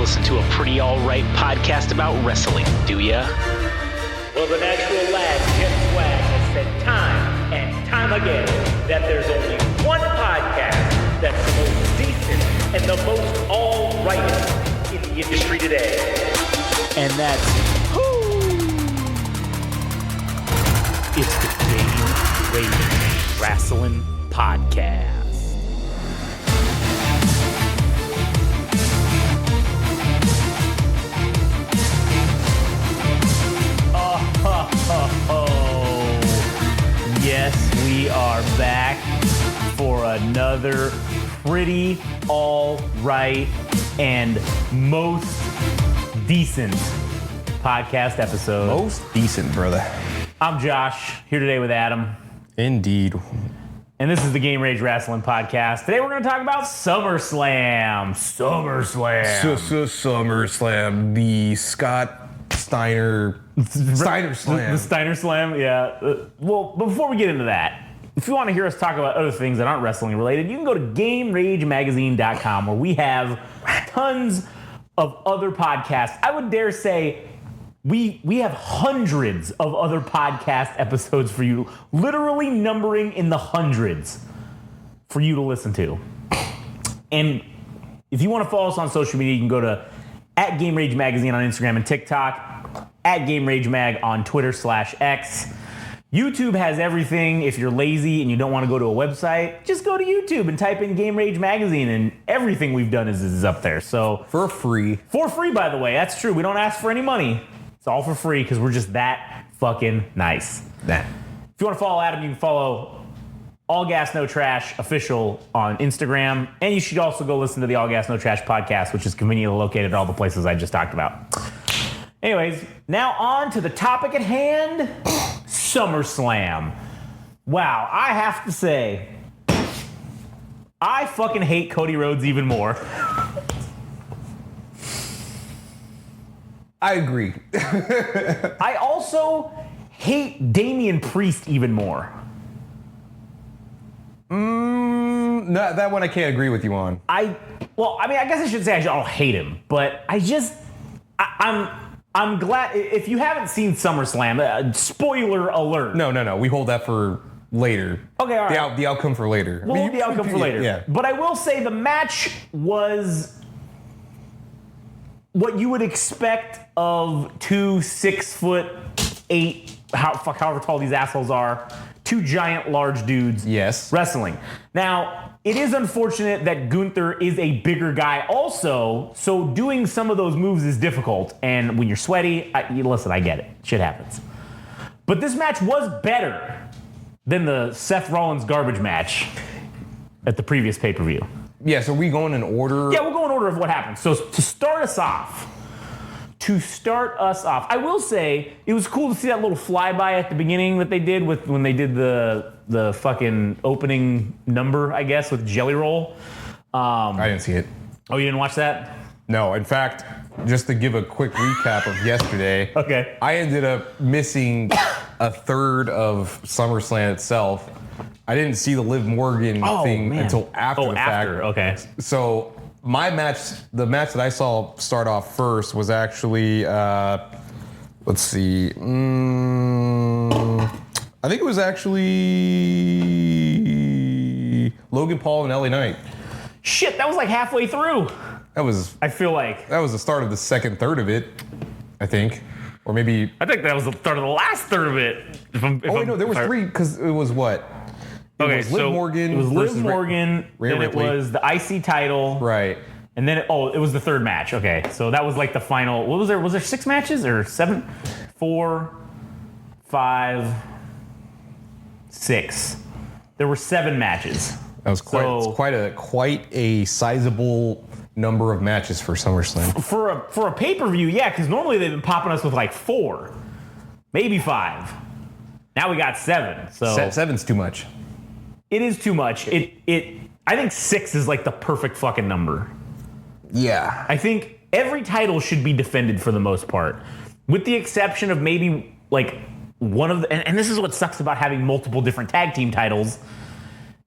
listen to a pretty alright podcast about wrestling, do ya? Well, the natural lad, Jim Swag, has said time and time again that there's only one podcast that's the most decent and the most all-rightest in the industry today. And that's... It's the Game Rage Wrestling Podcast. Yes, we are back for another pretty all right and most decent podcast episode. Most decent, brother. I'm Josh, here today with Adam. Indeed. And this is the Game Rage Wrestling Podcast. Today we're going to talk about SummerSlam. SummerSlam. The Scott Steiner Slam. The Steiner Slam, yeah. Well, before we get into that, if you want to hear us talk about other things that aren't wrestling related, you can go to GameRageMagazine.com where we have tons of other podcasts. I would dare say we have hundreds of other podcast episodes for you, literally numbering in the hundreds for you to listen to. And if you want to follow us on social media, you can go to @GameRageMagazine on Instagram and TikTok, @GameRageMag on Twitter/X. YouTube has everything. If you're lazy and you don't want to go to a website, just go to YouTube and type in Game Rage Magazine, and everything we've done is up there. So For free, by the way. That's true. We don't ask for any money. It's all for free because we're just that fucking nice. Nah. If you want to follow Adam, you can follow All Gas No Trash Official on Instagram, and you should also go listen to the All Gas No Trash podcast, which is conveniently located at all the places I just talked about. Anyways, now on to the topic at hand, SummerSlam. Wow, I have to say, I fucking hate Cody Rhodes even more. I agree. I also hate Damian Priest even more. No, that one I can't agree with you on. I guess I should say I don't hate him, but I'm glad. If you haven't seen SummerSlam, spoiler alert. No. We hold that for later. Okay, all right. The outcome for later. We'll hold the outcome for later. Yeah. But I will say the match was what you would expect of two 6'8", however tall these assholes are, two giant, large dudes. Yes. Wrestling. Now, it is unfortunate that Gunther is a bigger guy also, so doing some of those moves is difficult. And when you're sweaty, listen, I get it. Shit happens. But this match was better than the Seth Rollins garbage match at the previous pay-per-view. Yeah, so we going in order? Yeah, we'll go in order of what happened. So to start us off, I will say it was cool to see that little flyby at the beginning that they did when they did the fucking opening number, I guess, with Jelly Roll. I didn't see it. Oh, you didn't watch that? No, in fact, just to give a quick recap of yesterday. Okay. I ended up missing a third of SummerSlam itself. I didn't see the Liv Morgan thing until after the fact. Okay. So my match, the match that I saw start off first was actually, let's see, I think it was actually Logan Paul and LA Knight. Shit, that was like halfway through. I feel like. That was the start of the second third of it, I think. Or maybe. I think that was the start of the last third of it. There was three, because it was what? It was Liv Morgan. It was Liv Morgan, then it was the IC title. Right. And then it was the third match. Okay, so that was like the final. What was there? Was there 6 matches or 7? 4, 5, 6. There were 7 matches. That was quite a sizable number of matches for SummerSlam. For a pay-per-view, yeah, because normally they've been popping us with like 4, maybe 5. Now we got 7. So 7's too much. It is too much. I think 6 is like the perfect fucking number. Yeah. I think every title should be defended for the most part, with the exception of maybe like one of the, and this is what sucks about having multiple different tag team titles,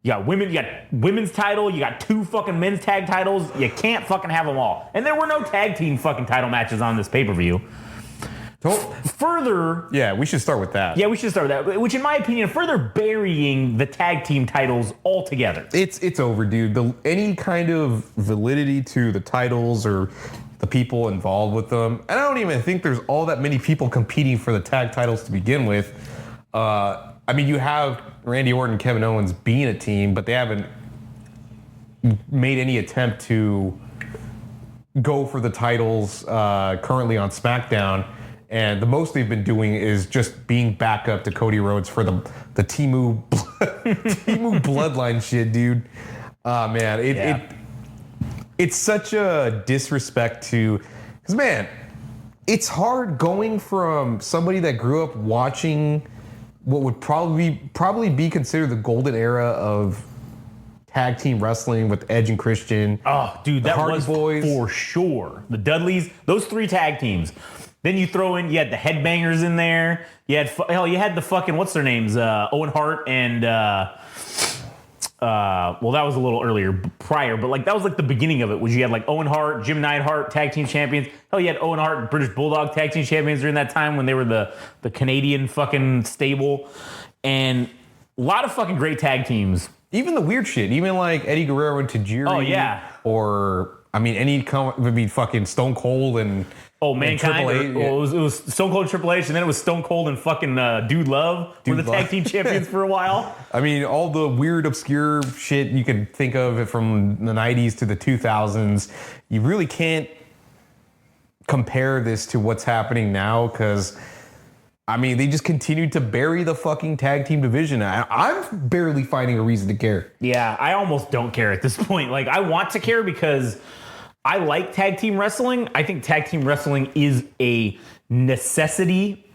You got women's title. You got 2 fucking men's tag titles. You can't fucking have them all. And there were no tag team fucking title matches on this pay-per-view. Further... Yeah, we should start with that. Yeah, we should start with that. Which, in my opinion, further burying the tag team titles altogether. It's over, dude. Any kind of validity to the titles or the people involved with them. And I don't even think there's all that many people competing for the tag titles to begin with. I mean, you have Randy Orton and Kevin Owens being a team, but they haven't made any attempt to go for the titles currently on SmackDown. And the most they've been doing is just being backup to Cody Rhodes for the Timu bloodline shit, dude. Man, it's such a disrespect to... Because, man, it's hard going from somebody that grew up watching what would probably be considered the golden era of tag team wrestling with Edge and Christian. Oh, dude, that Hardy was Boys. For sure. The Dudleys, those 3 tag teams. Then you throw in, you had the Headbangers in there. You had the fucking, what's their names? Owen Hart and, well, that was a little prior, but like that was like the beginning of it, was you had like Owen Hart, Jim Neidhart, tag team champions. Hell, you had Owen Hart and British Bulldog tag team champions during that time when they were the Canadian fucking stable. And a lot of fucking great tag teams. Even the weird shit, even like Eddie Guerrero and Tajiri. Oh, yeah. Or, I mean, would be fucking Stone Cold and... Oh, Mankind. Well, it was Stone Cold and Triple H, and then it was Stone Cold and fucking Dude Love were the tag team champions for a while. I mean, all the weird, obscure shit you could think of from the 90s to the 2000s. You really can't compare this to what's happening now because, I mean, they just continued to bury the fucking tag team division. I'm barely finding a reason to care. Yeah, I almost don't care at this point. Like, I want to care because... I like tag team wrestling. I think tag team wrestling is a necessity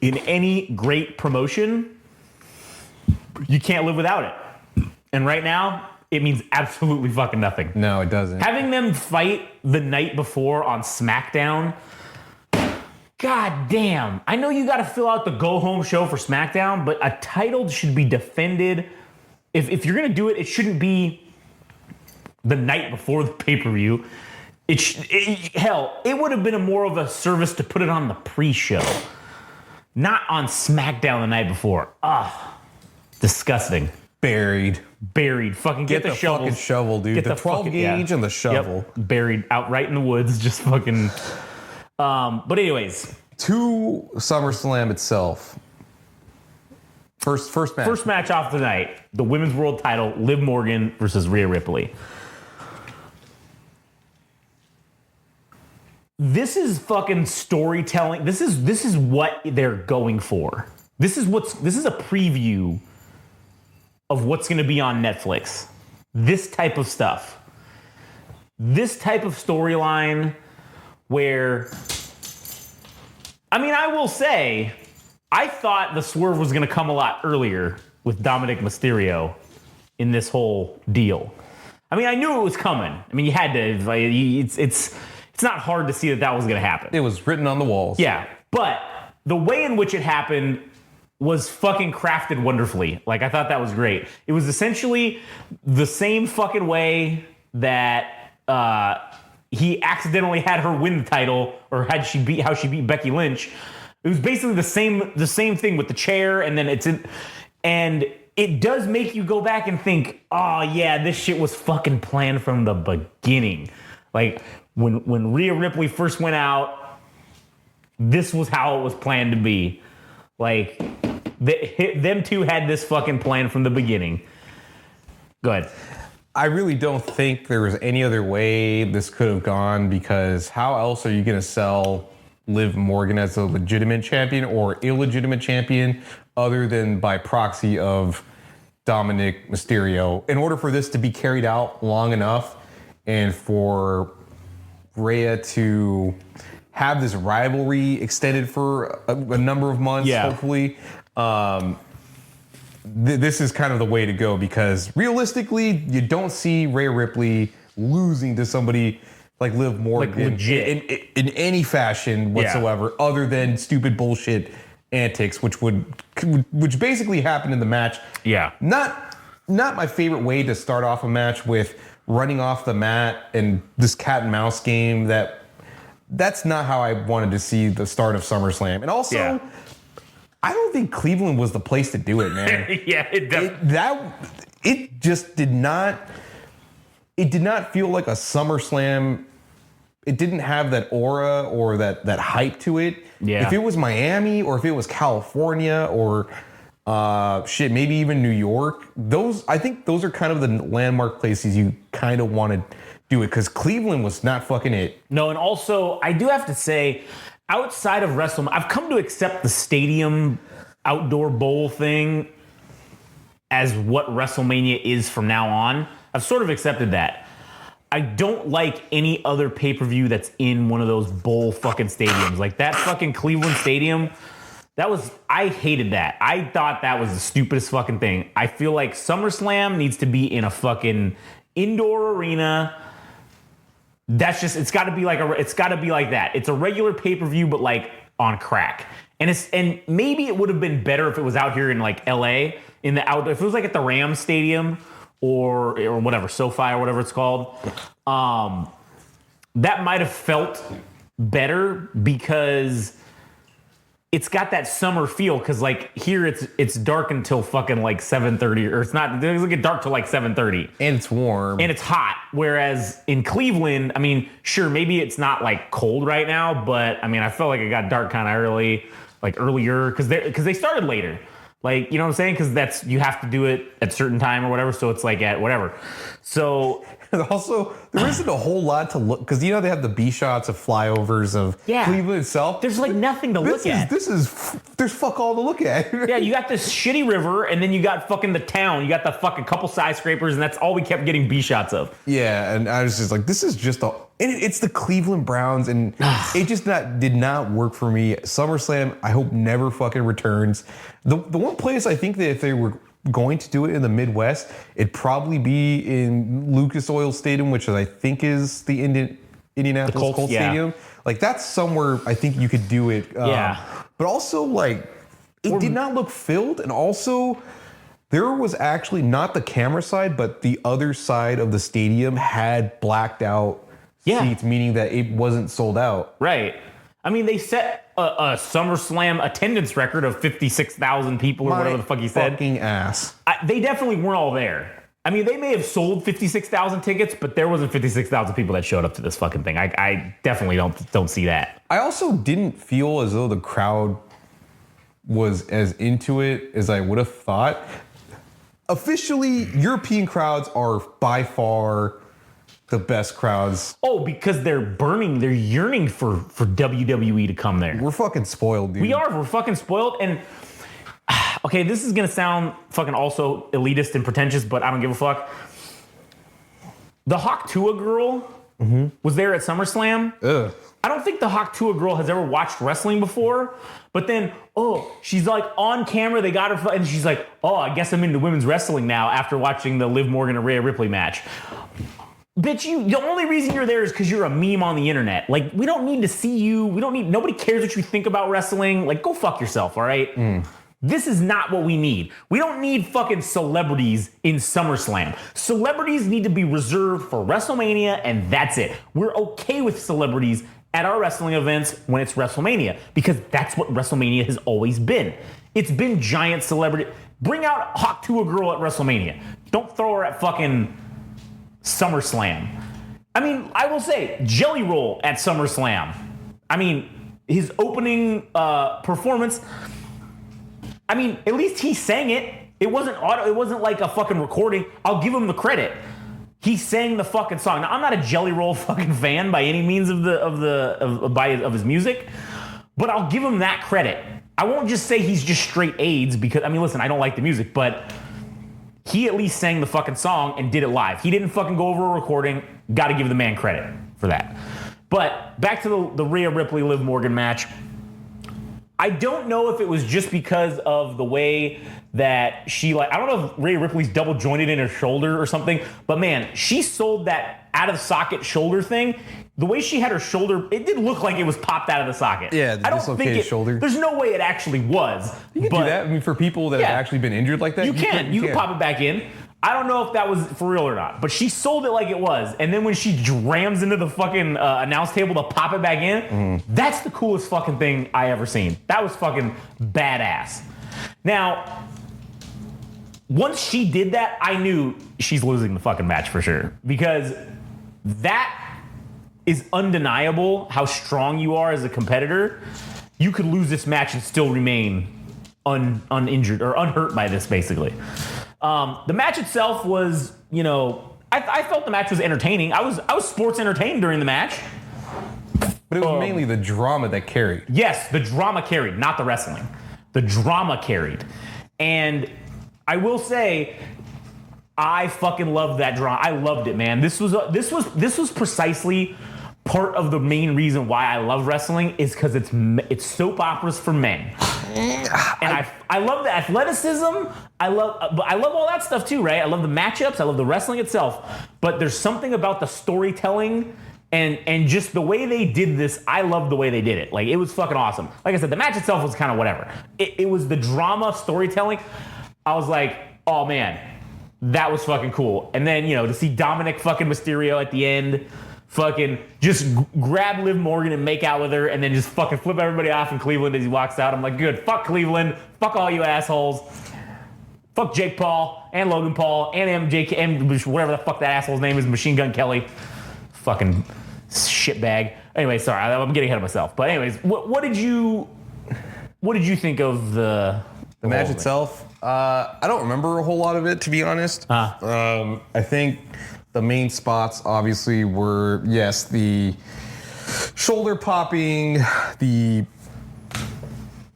in any great promotion. You can't live without it. And right now, it means absolutely fucking nothing. No, it doesn't. Having them fight the night before on SmackDown, god damn. I know you got to fill out the go-home show for SmackDown, but a title should be defended. If you're going to do it, it shouldn't be the night before the pay-per-view. Hell, it would have been more of a service to put it on the pre-show, not on SmackDown the night before. Disgusting. Buried. Fucking get the shovels. Fucking shovel, dude. Get the 12 gauge and the shovel. Yep. Buried out right in the woods, just fucking. But anyways, to SummerSlam itself. First match. First match off the night: the Women's World Title, Liv Morgan versus Rhea Ripley. This is fucking storytelling. This is what they're going for. This is a preview of what's going to be on Netflix. This type of stuff. This type of storyline where, I mean, I will say, I thought the swerve was going to come a lot earlier with Dominic Mysterio in this whole deal. I mean, I knew it was coming. I mean, you had to. It's not hard to see that was going to happen. It was written on the walls. Yeah, but the way in which it happened was fucking crafted wonderfully. Like, I thought that was great. It was essentially the same fucking way that he accidentally had her win the title, or how she beat Becky Lynch. It was basically the same thing with the chair, and then and it does make you go back and think, oh yeah, this shit was fucking planned from the beginning. Like, when Rhea Ripley first went out, this was how it was planned to be. Like, them two had this fucking plan from the beginning. Go ahead. I really don't think there was any other way this could have gone, because how else are you going to sell Liv Morgan as a legitimate champion or illegitimate champion other than by proxy of Dominic Mysterio? In order for this to be carried out long enough and for Rhea to have this rivalry extended for a number of months, hopefully, this is kind of the way to go, because realistically, you don't see Rhea Ripley losing to somebody like Liv Morgan, like legit, in any fashion whatsoever, other than stupid bullshit antics, which basically happened in the match. Yeah, not not my favorite way to start off a match with running off the mat and this cat and mouse game. That's not how I wanted to see the start of SummerSlam. And also, I don't think Cleveland was the place to do it, man. It just did not. It did not feel like a SummerSlam. It didn't have that aura or that hype to it. Yeah. If it was Miami or if it was California or maybe even New York, I think those are kind of the landmark places you kind of want to do it, because Cleveland was not fucking it. No, and also I do have to say, outside of WrestleMania, I've come to accept the stadium outdoor bowl thing as what WrestleMania is from now on. I've sort of accepted that. I don't like any other pay-per-view that's in one of those bowl fucking stadiums. Like that fucking Cleveland Stadium, I hated that. I thought that was the stupidest fucking thing. I feel like SummerSlam needs to be in a fucking indoor arena. That's just, it's got to be like that. It's a regular pay-per-view, but like on crack. And maybe it would have been better if it was out here in like LA in the outdoor. If it was like at the Rams Stadium or whatever, SoFi or whatever it's called, that might have felt better because it's got that summer feel. Because like here it's dark until fucking like 7:30, or it doesn't get dark till like 7:30, and it's warm and it's hot. Whereas in Cleveland, I mean, sure, maybe it's not like cold right now, but I mean, I felt like it got dark kind of early, like earlier, because they started later. Like, you know what I'm saying? Because you have to do it at a certain time or whatever. So it's like at whatever. So also, there isn't a whole lot to look, because they have the B shots of flyovers of Cleveland itself. There's like nothing to look at. There's fuck all to look at. Yeah, you got this shitty river, and then you got fucking the town. You got the fucking couple skyscrapers, and that's all we kept getting B shots of. Yeah, and I was just like, this is just it's the Cleveland Browns, and it just did not work for me. SummerSlam, I hope never fucking returns. The one place I think that if they were going to do it in the Midwest, it'd probably be in Lucas Oil Stadium, which I think is the Indianapolis Colts Stadium. Like that's somewhere I think you could do it. But also like it did not look filled, and also there was actually not the camera side, but the other side of the stadium had blacked out seats, meaning that it wasn't sold out. Right. I mean, they set a SummerSlam attendance record of 56,000 people or whatever the fuck he said. Fucking ass. They definitely weren't all there. I mean, they may have sold 56,000 tickets, but there wasn't 56,000 people that showed up to this fucking thing. I definitely don't see that. I also didn't feel as though the crowd was as into it as I would have thought. Officially, European crowds are by far the best crowds. Oh, because they're yearning for WWE to come there. We're fucking spoiled, dude. We're fucking spoiled. And okay, this is gonna sound fucking also elitist and pretentious, but I don't give a fuck. The Hawk Tuah girl was there at SummerSlam. Ugh. I don't think the Hawk Tuah girl has ever watched wrestling before, but then, she's like on camera, they got her, and she's like, I guess I'm into women's wrestling now after watching the Liv Morgan and Rhea Ripley match. Bitch, the only reason you're there is because you're a meme on the internet. Like, we don't need to see you. Nobody cares what you think about wrestling. Like, go fuck yourself, all right? This is not what we need. We don't need fucking celebrities in SummerSlam. Celebrities need to be reserved for WrestleMania, and that's it. We're okay with celebrities at our wrestling events when it's WrestleMania, because that's what WrestleMania has always been. It's been giant celebrity. Bring out Hawk Tuah girl at WrestleMania. Don't throw her at fucking SummerSlam. I mean, I will say, Jelly Roll at SummerSlam. I mean, his opening performance, I mean, at least he sang it. It wasn't like a fucking recording. I'll give him the credit. He sang the fucking song. Now, I'm not a Jelly Roll fucking fan by any means of his music, but I'll give him that credit. I won't just say he's just straight AIDS, because, I mean, listen, I don't like the music, but he at least sang the fucking song and did it live. He didn't fucking go over a recording. Got to give the man credit for that. But back to the Rhea Ripley Liv Morgan match. I don't know if it was just because of the way that she, like, I don't know if Rhea Ripley's double jointed in her shoulder or something, but man, she sold that out of the socket shoulder thing. The way she had her shoulder, it did look like it was popped out of the socket. Yeah, the dislocated shoulder. There's no way it actually was. You can do that. I mean, for people that have actually been injured like that, you can pop it back in. I don't know if that was for real or not, but she sold it like it was. And then when she rams into the fucking announce table to pop it back in, that's the coolest fucking thing I ever seen. That was fucking badass. Now, once she did that, I knew she's losing the fucking match for sure. Because that is undeniable how strong you are as a competitor. You could lose this match and still remain uninjured or unhurt by this, basically. The match itself was, I felt the match was entertaining. I was sports entertained during the match. But it was mainly the drama that carried. Yes, the drama carried, not the wrestling. The drama carried. And I will say, I fucking loved that drama. I loved it, man. This was precisely part of the main reason why I love wrestling is because it's soap operas for men. And I love the athleticism. I love all that stuff too, right? I love the matchups. I love the wrestling itself. But there's something about the storytelling and just the way they did this. I love the way they did it. Like, it was fucking awesome. Like I said, the match itself was kind of whatever. It was the drama storytelling. I was like, oh man, that was fucking cool. And then, to see Dominic fucking Mysterio at the end, fucking just grab Liv Morgan and make out with her and then just fucking flip everybody off in Cleveland as he walks out. I'm like, good. Fuck Cleveland. Fuck all you assholes. Fuck Jake Paul and Logan Paul and MJK and whatever the fuck that asshole's name is, Machine Gun Kelly. Fucking shitbag. Anyway, sorry. I'm getting ahead of myself. But anyways, what did you think of the match itself? I don't remember a whole lot of it, to be honest. I think the main spots obviously were, yes, the shoulder popping,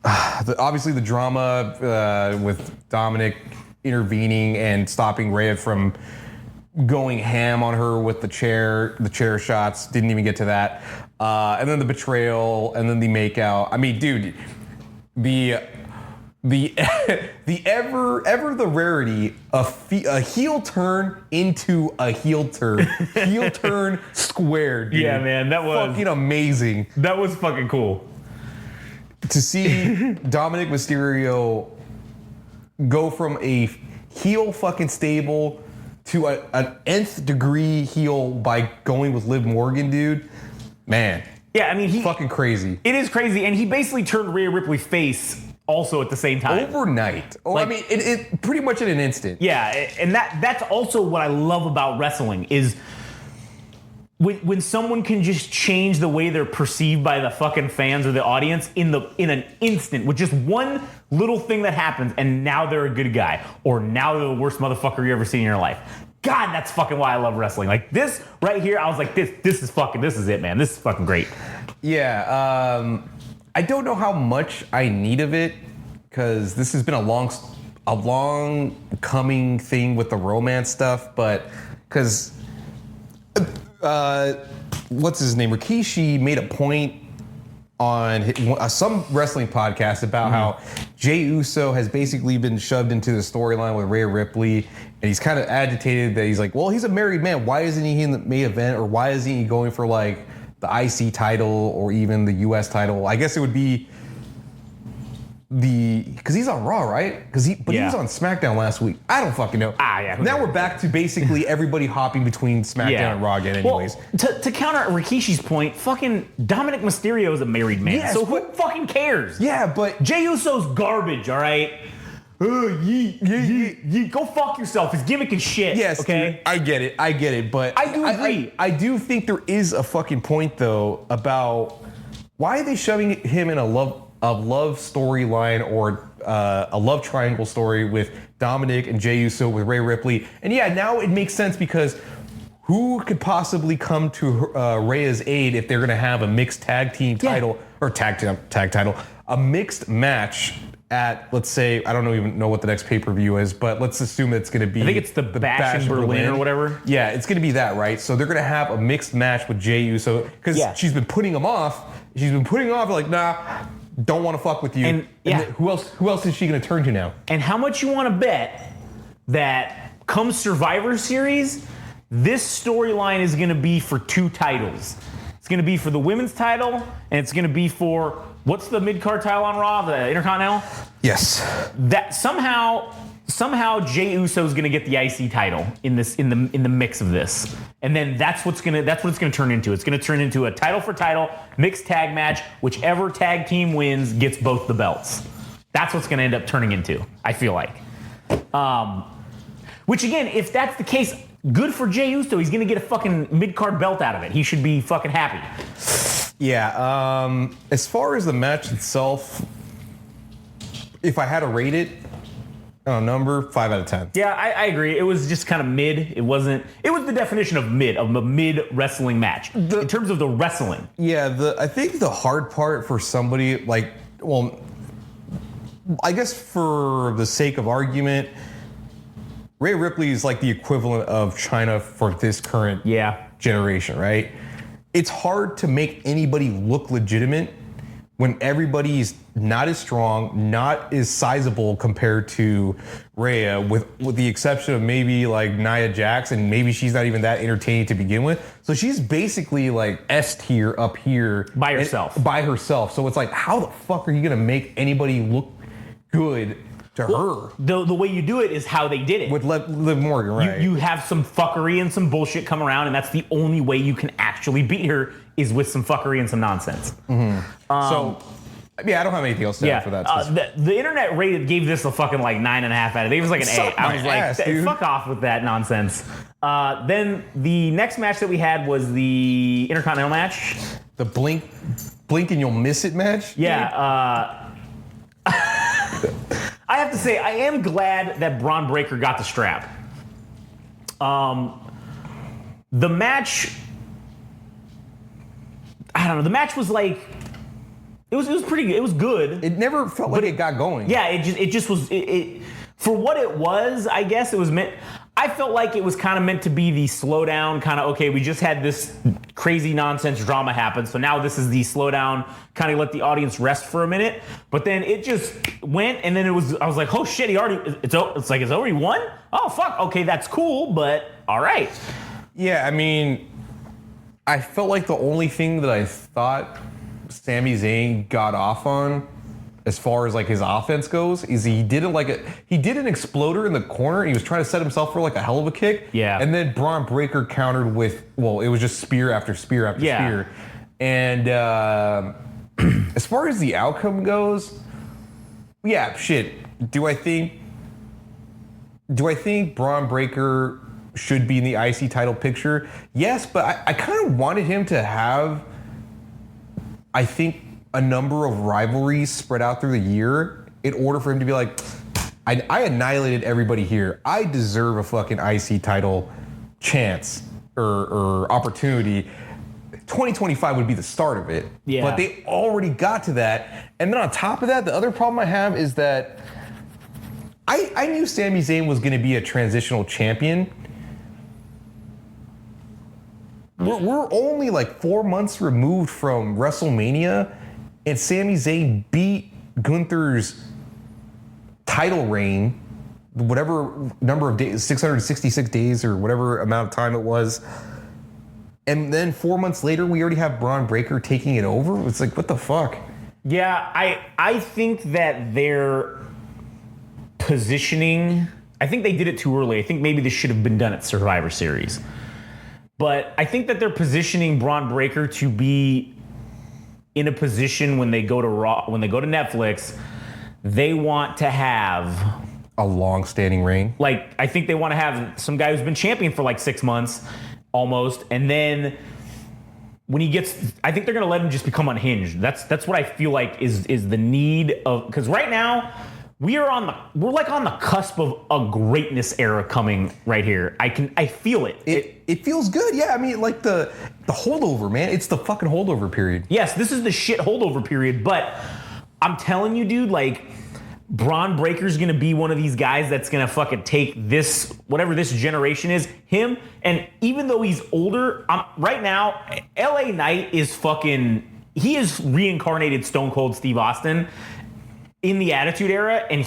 obviously the drama with Dominic intervening and stopping Rhea from going ham on her with the chair shots. Didn't even get to that. And then the betrayal, and then the makeout. I mean, dude, the ever the rarity of a heel turn into a heel turn square, dude. Yeah, man, that was fucking amazing. That was fucking cool to see Dominic Mysterio go from a heel fucking stable to an nth degree heel by going with Liv Morgan, dude. Man, yeah, I mean, fucking crazy. It is crazy, and he basically turned Rhea Ripley face. Also at the same time. Overnight. I mean, it pretty much in an instant. Yeah, and that's also what I love about wrestling is when someone can just change the way they're perceived by the fucking fans or the audience in an instant with just one little thing that happens, and now they're a good guy, or now they're the worst motherfucker you ever seen in your life. God, that's fucking why I love wrestling. Like this right here, I was like, this is it, man. This is fucking great. Yeah, I don't know how much I need of it because this has been a long coming thing with the romance stuff, but because what's his name? Rikishi made a point on some wrestling podcast about how Jey Uso has basically been shoved into the storyline with Rhea Ripley, and he's kind of agitated that he's like, well, he's a married man. Why isn't he in the main event, or why isn't he going for like the IC title or even the US title? I guess it would be because he's on Raw, right? He was on SmackDown last week. I don't fucking know. Yeah. Now we're back to basically everybody hopping between SmackDown and Raw again anyways. Well, to counter Rikishi's point, fucking Dominic Mysterio is a married man. Yes, so who fucking cares? Yeah, but Jey Uso's garbage, all right? Go fuck yourself. His gimmick is shit. Yes, okay. Dude, I get it, but I do agree. I do think there is a fucking point though about why are they shoving him in a love storyline or a love triangle story with Dominic and Jey Uso with Rhea Ripley. And yeah, now it makes sense because who could possibly come to Rhea's aid if they're going to have a mixed tag team title or tag title, a mixed match at, let's say, I don't even know what the next pay-per-view is, but let's assume it's going to be... I think it's the Bash in Berlin or whatever. Yeah, it's going to be that, right? So they're going to have a mixed match with Jey Uso because she's been putting him off. She's been putting him off like, nah, don't want to fuck with you. And who else is she going to turn to now? And how much you want to bet that come Survivor Series, this storyline is going to be for two titles. It's going to be for the women's title, and it's going to be for... What's the mid-card title on Raw? The Intercontinental? Yes. That somehow somehow Jey Uso is going to get the IC title in the mix of this, and then that's what it's going to turn into. It's going to turn into a title for title mixed tag match. Whichever tag team wins gets both the belts. That's what's going to end up turning into. I feel like. Which again, if that's the case, good for Jey Uso. He's going to get a fucking mid-card belt out of it. He should be fucking happy. Yeah. As far as the match itself, if I had to rate it, number 5 out of 10. Yeah, I agree. It was just kind of mid. It was the definition of a mid wrestling match in terms of the wrestling. Yeah, I think the hard part for somebody like, well, I guess for the sake of argument, Rhea Ripley is like the equivalent of China for this current generation, right? It's hard to make anybody look legitimate when everybody's not as strong, not as sizable compared to Rhea, with the exception of maybe like Nia Jax, and maybe she's not even that entertaining to begin with. So she's basically like S tier up here. By herself. By herself. So it's like, how the fuck are you gonna make anybody look good to her? The way you do it is how they did it. With Liv Morgan, right? You have some fuckery and some bullshit come around, and that's the only way you can actually beat her is with some fuckery and some nonsense. Mm-hmm. So, yeah, I don't have anything else to add for that. The internet gave this a fucking like 9.5 out of 10. It was like an 8. I was like, fuck off with that nonsense. Then the next match that we had was the Intercontinental match. The blink and you'll miss it match? Yeah. I have to say, I am glad that Braun Breaker got the strap. The match, I don't know. The match was like, it was pretty good. It was good. It never felt like it got going. Yeah, it just was. It for what it was, I guess it was meant. I felt like it was kind of meant to be the slowdown, kind of, okay, we just had this crazy nonsense drama happen, so now this is the slowdown, kind of let the audience rest for a minute. But then it just went, and then I was like, oh shit, it's already won? Oh fuck, okay, that's cool, but all right. Yeah, I mean, I felt like the only thing that I thought Sami Zayn got off on, as far as like his offense goes, is he did an exploder in the corner. And he was trying to set himself for like a hell of a kick. Yeah. And then Braun Breaker countered with, well, it was just spear after spear after spear. And as far as the outcome goes, yeah, shit. Do I think Braun Breaker should be in the IC title picture? Yes, but I kind of wanted him to have, I think, a number of rivalries spread out through the year in order for him to be like, I annihilated everybody here. I deserve a fucking IC title chance or opportunity. 2025 would be the start of it. Yeah. But they already got to that. And then on top of that, the other problem I have is that I knew Sami Zayn was going to be a transitional champion. We're only like 4 months removed from WrestleMania, and Sami Zayn beat Gunther's title reign, whatever number of days, 666 days or whatever amount of time it was. And then 4 months later, we already have Braun Breaker taking it over. It's like, what the fuck? Yeah, I think that their positioning, I think they did it too early. I think maybe this should have been done at Survivor Series. But I think that they're positioning Braun Breaker to be in a position when they go to Raw, when they go to Netflix, they want to have a long-standing reign. Like, I think they want to have some guy who's been champion for like 6 months almost, and then when he gets, I think they're going to let him just become unhinged. That's what I feel like is the need of, because right now we're like on the cusp of a greatness era coming right here. I feel it. It feels good. Yeah, I mean, like the holdover, man. It's the fucking holdover period. Yes, this is the shit holdover period, but I'm telling you, dude, like, Braun Breaker's gonna be one of these guys that's gonna fucking take this, whatever this generation is, him, and even though he's older, right now, LA Knight is he is reincarnated Stone Cold Steve Austin in the Attitude Era, and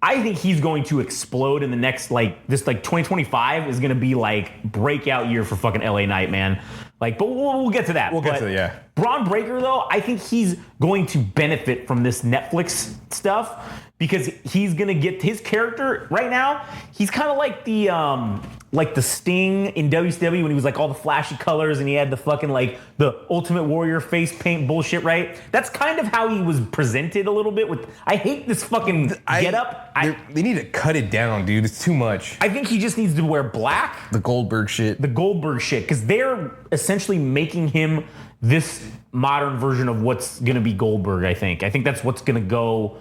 I think he's going to explode in the next, this 2025 is going to be like breakout year for fucking LA Knight, man. Like, but we'll get to that. We'll get to that, yeah. Braun Breaker, though, I think he's going to benefit from this Netflix stuff because he's gonna get his character right now. He's kind of like the Sting in WCW when he was like all the flashy colors and he had the fucking like the Ultimate Warrior face paint bullshit, right? That's kind of how he was presented a little bit. I hate this fucking get up. They need to cut it down, dude. It's too much. I think he just needs to wear black. The Goldberg shit, because they're essentially making him this modern version of what's gonna be Goldberg. I think that's what's gonna go.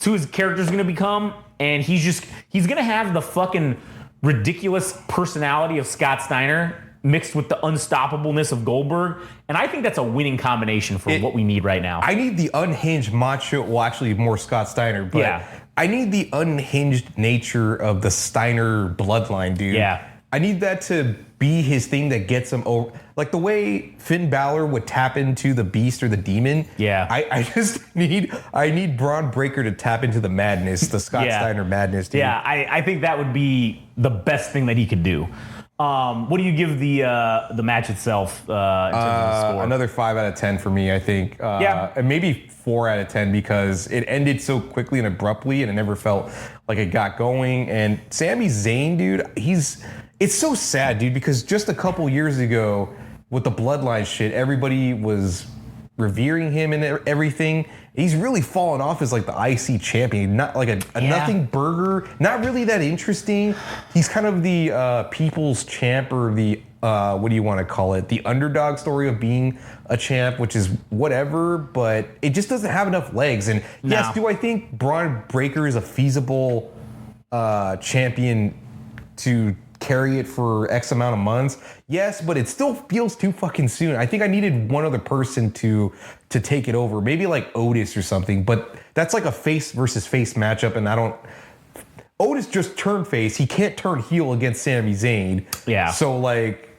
Who his character's gonna become, and he's gonna have the fucking ridiculous personality of Scott Steiner mixed with the unstoppableness of Goldberg, and I think that's a winning combination for what we need right now. I need the unhinged macho, well, actually more Scott Steiner, but yeah. I need the unhinged nature of the Steiner bloodline, dude. Yeah. I need that to be his thing that gets him over. Like the way Finn Balor would tap into the beast or the demon. Yeah. I need Braun Breaker to tap into the madness, the Scott Steiner madness, dude. Yeah, I think that would be the best thing that he could do. What do you give the match itself in terms of the score? Another 5 out of 10 for me, I think. And maybe 4 out of 10 because it ended so quickly and abruptly and it never felt like it got going. And Sami Zayn, dude, it's so sad, dude, because just a couple years ago with the bloodline shit, everybody was revering him and everything. He's really fallen off as like the IC champion, not like a nothing burger, not really that interesting. He's kind of the people's champ or the, what do you want to call it? The underdog story of being a champ, which is whatever, but it just doesn't have enough legs. And yes, do I think Braun Breaker is a feasible champion to carry it for X amount of months? Yes, but it still feels too fucking soon. I think I needed one other person to take it over. Maybe like Otis or something, but that's like a face versus face matchup, and Otis just turned face. He can't turn heel against Sami Zayn. Yeah. So like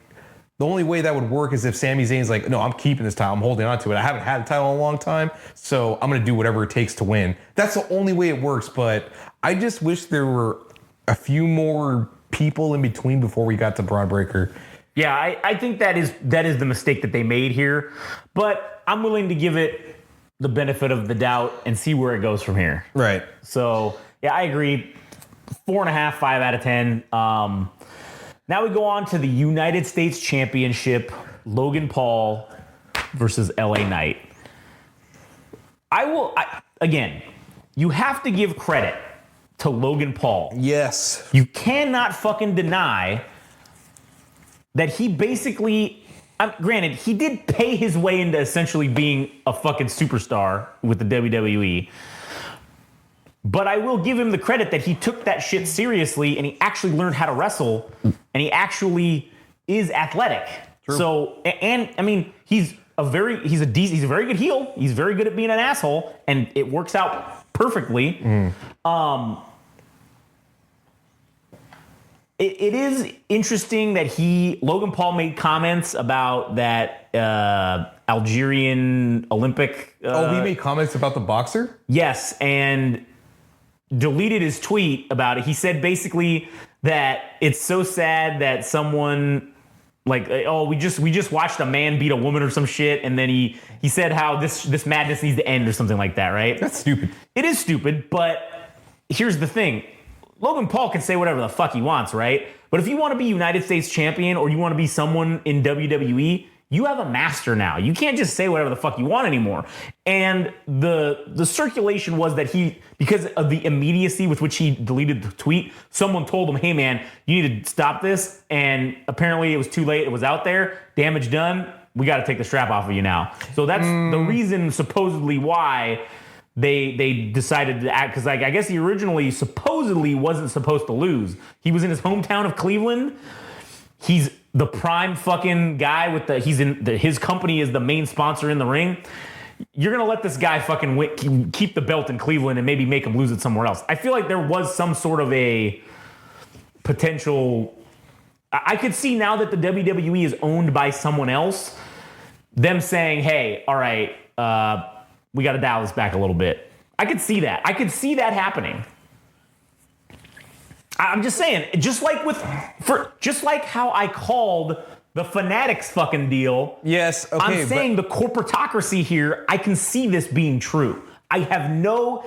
the only way that would work is if Sami Zayn's like, no, I'm keeping this title. I'm holding on to it. I haven't had a title in a long time, so I'm going to do whatever it takes to win. That's the only way it works, but I just wish there were a few more people in between before we got to Braun Breaker. Yeah, I think that is the mistake that they made here, but I'm willing to give it the benefit of the doubt and see where it goes from here. Right. So, yeah, I agree. 4.5, 5 out of 10. Now we go on to the United States Championship, Logan Paul versus LA Knight. Again, you have to give credit to Logan Paul. Yes. You cannot fucking deny that he basically, granted, he did pay his way into essentially being a fucking superstar with the WWE. But I will give him the credit that he took that shit seriously and he actually learned how to wrestle and he actually is athletic. True. So, and I mean, he's a very good heel. He's very good at being an asshole and it works out perfectly. It is interesting that Logan Paul made comments about that Algerian Olympic. He made comments about the boxer? Yes, and deleted his tweet about it. He said basically that it's so sad that someone we just watched a man beat a woman or some shit, and then he said how this madness needs to end or something like that, right? That's stupid. It is stupid, but here's the thing. Logan Paul can say whatever the fuck he wants, right? But if you want to be United States champion or you want to be someone in WWE, you have a master now. You can't just say whatever the fuck you want anymore. And the circulation was that because of the immediacy with which he deleted the tweet, someone told him, hey man, you need to stop this. And apparently it was too late. It was out there. Damage done. We got to take the strap off of you now. So that's the reason supposedly why they decided to act, because I guess he originally supposedly wasn't supposed to lose. He was in his hometown of Cleveland. He's the prime fucking guy his company is the main sponsor in the ring. You're gonna let this guy fucking keep the belt in Cleveland and maybe make him lose it somewhere else. I feel like there was some sort of a potential. I could see now that the WWE is owned by someone else, them saying, hey, all right, we got to dial this back a little bit. I could see that. I could see that happening. I'm just saying, just like how I called the Fanatics fucking deal. Yes, okay. I'm saying the corporatocracy here, I can see this being true. I have no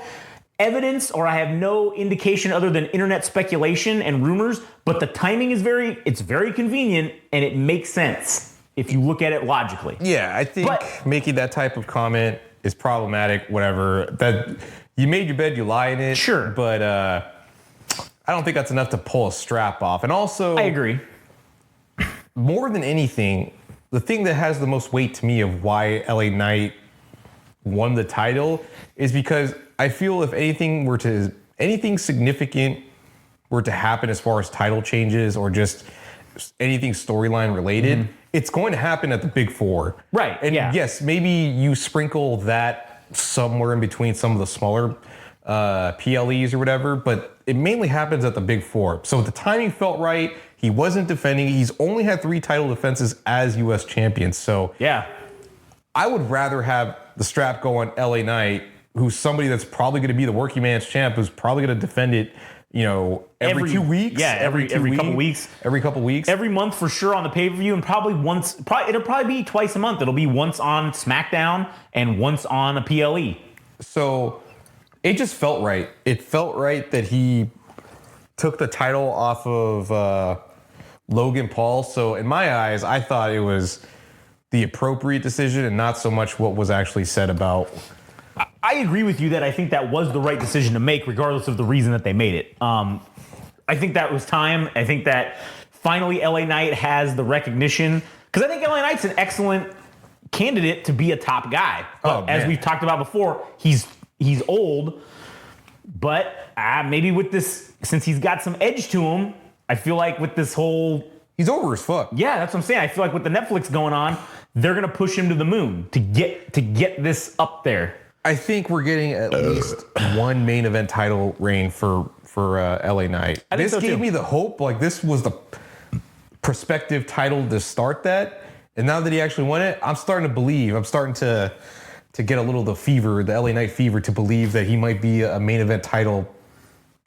evidence or I have no indication other than internet speculation and rumors, but the timing is very convenient and it makes sense if you look at it logically. Yeah, I think making that type of comment is problematic, whatever. That you made your bed, you lie in it. Sure. But I don't think that's enough to pull a strap off. And also, I agree. More than anything, the thing that has the most weight to me of why LA Knight won the title is because I feel if anything significant were to happen as far as title changes or just anything storyline related, it's going to happen at the Big Four. Right. And yes, maybe you sprinkle that somewhere in between some of the smaller PLEs or whatever, but it mainly happens at the Big Four. So the timing felt right. He wasn't defending. He's only had 3 title defenses as U.S. champion. So yeah, I would rather have the strap go on LA Knight, who's somebody that's probably going to be the working man's champ, who's probably going to defend it, every 2 weeks. Yeah, every couple weeks. Every couple weeks. Every month for sure on the pay-per-view, and it'll probably be twice a month. It'll be once on SmackDown and once on a PLE. So it just felt right. It felt right that he took the title off of Logan Paul. So in my eyes, I thought it was the appropriate decision and not so much what was actually said about. I agree with you that I think that was the right decision to make, regardless of the reason that they made it. I think that was time. I think that finally LA Knight has the recognition, because I think LA Knight's an excellent candidate to be a top guy. But as we've talked about before, he's old, but maybe with this, since he's got some edge to him, I feel like with this whole... He's over as fuck. Yeah, that's what I'm saying. I feel like with the Netflix going on, they're going to push him to the moon to get this up there. I think we're getting at least one main event title reign for LA Knight. This gave me the hope. Like, this was the prospective title to start that. And now that he actually won it, I'm starting to believe. I'm starting to get a little the LA Knight fever, to believe that he might be a main event title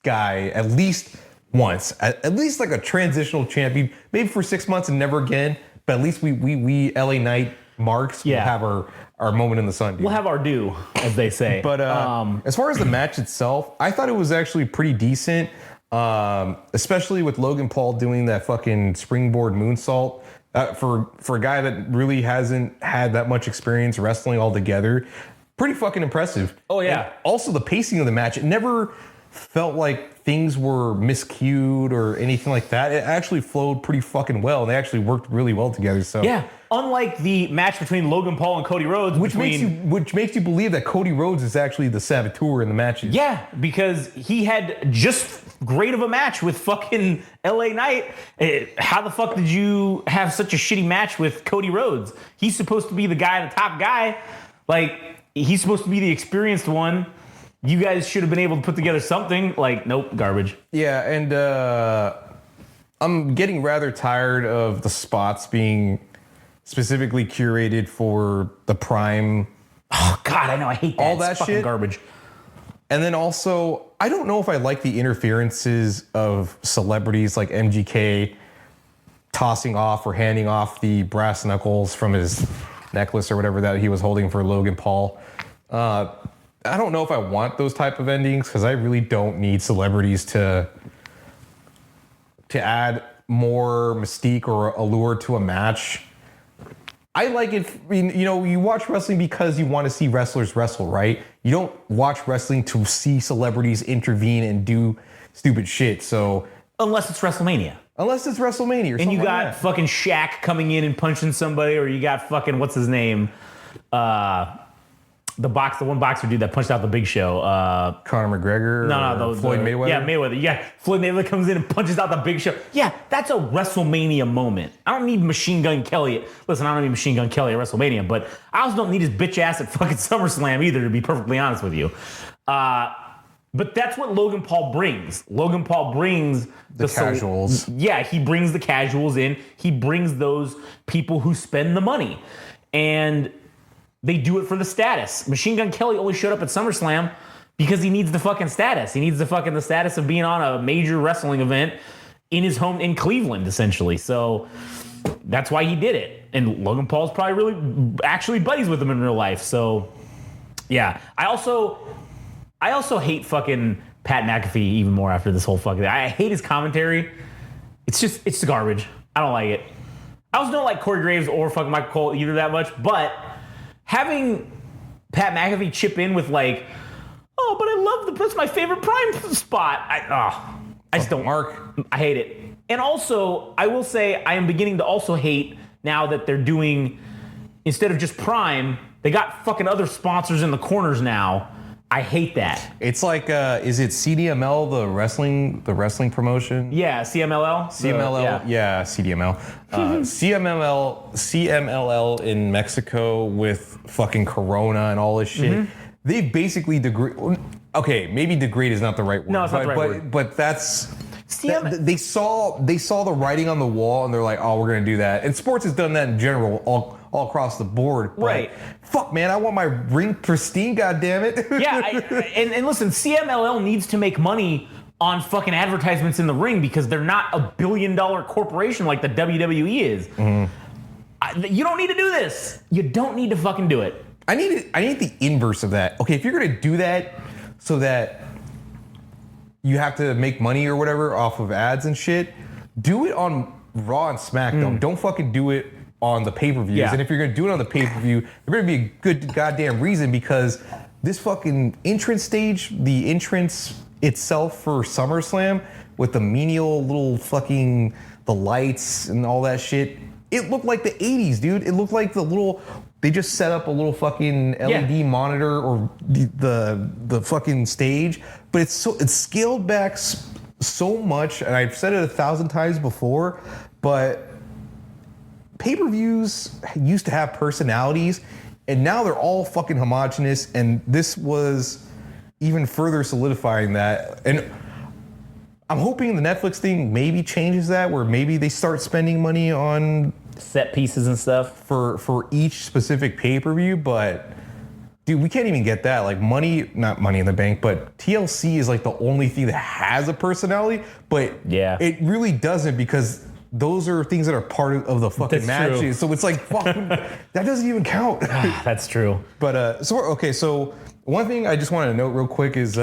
guy at least once. At least like a transitional champion, maybe for 6 months and never again. But at least we LA Knight marks will have our moment in the sun. Dude. We'll have our due, as they say. But as far as the match itself, I thought it was actually pretty decent, especially with Logan Paul doing that fucking springboard moonsault. For a guy that really hasn't had that much experience wrestling altogether, pretty fucking impressive. Oh, yeah. And also the pacing of the match, it never felt like things were miscued or anything like that. It actually flowed pretty fucking well, and they actually worked really well together. So yeah, unlike the match between Logan Paul and Cody Rhodes, which makes you believe that Cody Rhodes is actually the saboteur in the matches. Yeah, because he had just great of a match with fucking LA Knight. How the fuck did you have such a shitty match with Cody Rhodes? He's supposed to be the guy, the top guy. Like, he's supposed to be the experienced one. You guys should have been able to put together something. Like, nope, garbage. Yeah, and I'm getting rather tired of the spots being specifically curated for the Prime. Oh, God, I know. I hate that. All that it's fucking shit. Garbage. And then also, I don't know if I like the interferences of celebrities like MGK tossing off or handing off the brass knuckles from his necklace or whatever that he was holding for Logan Paul. I don't know if I want those type of endings, because I really don't need celebrities to add more mystique or allure to a match. I like it. You watch wrestling because you want to see wrestlers wrestle, right? You don't watch wrestling to see celebrities intervene and do stupid shit. So Unless it's WrestleMania. Unless it's WrestleMania or and you something got like that. fucking Shaq coming in and punching somebody, or you got fucking, what's his name? The one boxer dude that punched out the Big Show. Conor McGregor. No, Floyd Mayweather. Yeah, Mayweather. Yeah, Floyd Mayweather comes in and punches out the Big Show. Yeah, that's a WrestleMania moment. I don't need Machine Gun Kelly. Listen, I don't need Machine Gun Kelly at WrestleMania, but I also don't need his bitch ass at fucking SummerSlam either, to be perfectly honest with you. But that's what Logan Paul brings. Logan Paul brings the casuals. Yeah, he brings the casuals in. He brings those people who spend the money. And they do it for the status. Machine Gun Kelly only showed up at SummerSlam because he needs the fucking status. He needs the status of being on a major wrestling event in his home in Cleveland, essentially. So that's why he did it. And Logan Paul's probably really actually buddies with him in real life. So yeah. I also hate fucking Pat McAfee even more after this whole fucking thing. I hate his commentary. It's garbage. I don't like it. I also don't like Corey Graves or fucking Michael Cole either that much, but having Pat McAfee chip in with like, oh, but I love that's my favorite Prime spot. I just don't. I hate it. And also, I will say I am beginning to also hate now that they're doing, instead of just Prime, they got fucking other sponsors in the corners now. I hate that. It's like, is it CDML, the wrestling promotion? Yeah, CMLL? Yeah, CDML. CMLL in Mexico with fucking Corona and all this shit. Mm-hmm. They basically degrade. Okay, maybe degrade is not the right word. No, it's not the right word. But that's... They saw the writing on the wall and they're like, oh, we're going to do that. And sports has done that in general all across the board. Right. Fuck, man, I want my ring pristine, goddammit. Yeah, and listen, CMLL needs to make money on fucking advertisements in the ring because they're not a $1 billion corporation like the WWE is. Mm-hmm. You don't need to do this. You don't need to fucking do it. I need the inverse of that. Okay, if you're going to do that so that you have to make money or whatever off of ads and shit, do it on Raw and SmackDown. Don't fucking do it on the pay-per-views. Yeah. And if you're going to do it on the pay-per-view, there's going to be a good goddamn reason, because this fucking entrance stage, the entrance itself for SummerSlam with the menial little fucking, the lights and all that shit, it looked like the 80s, dude. It looked like they just set up a little fucking LED monitor or the fucking stage, but it's scaled back so much, and I've said it 1,000 times before, but pay-per-views used to have personalities, and now they're all fucking homogenous, and this was even further solidifying that. And I'm hoping the Netflix thing maybe changes that, where maybe they start spending money on set pieces and stuff for each specific pay-per-view. But dude, we can't even get that. Like not Money in the Bank, but TLC is like the only thing that has a personality, but it really doesn't, because those are things that are part of the fucking matches. True. So it's like, fuck, that doesn't even count. That's true. But so one thing I just wanted to note real quick is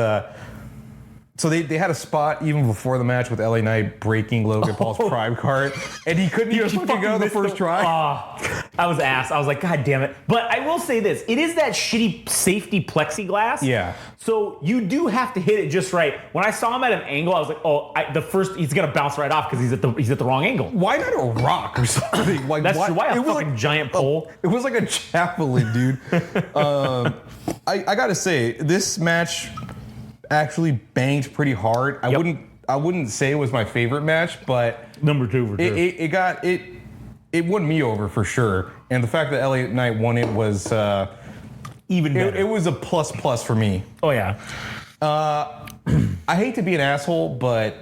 so they had a spot even before the match with LA Knight breaking Logan Paul's Prime card, and he couldn't even fucking go the first try. I was ass. I was like, God damn it. But I will say this. It is that shitty safety plexiglass. Yeah. So you do have to hit it just right. When I saw him at an angle, I was like, he's going to bounce right off because he's at the wrong angle. Why not a rock or something? Like, that's true. Why a fucking giant pole? It was like a javelin, dude. I got to say, this match actually banged pretty hard. I wouldn't say it was my favorite match, but number 2 for sure. It won me over for sure. And the fact that LA Knight won it was even better. It was a plus for me. Oh yeah. I hate to be an asshole, but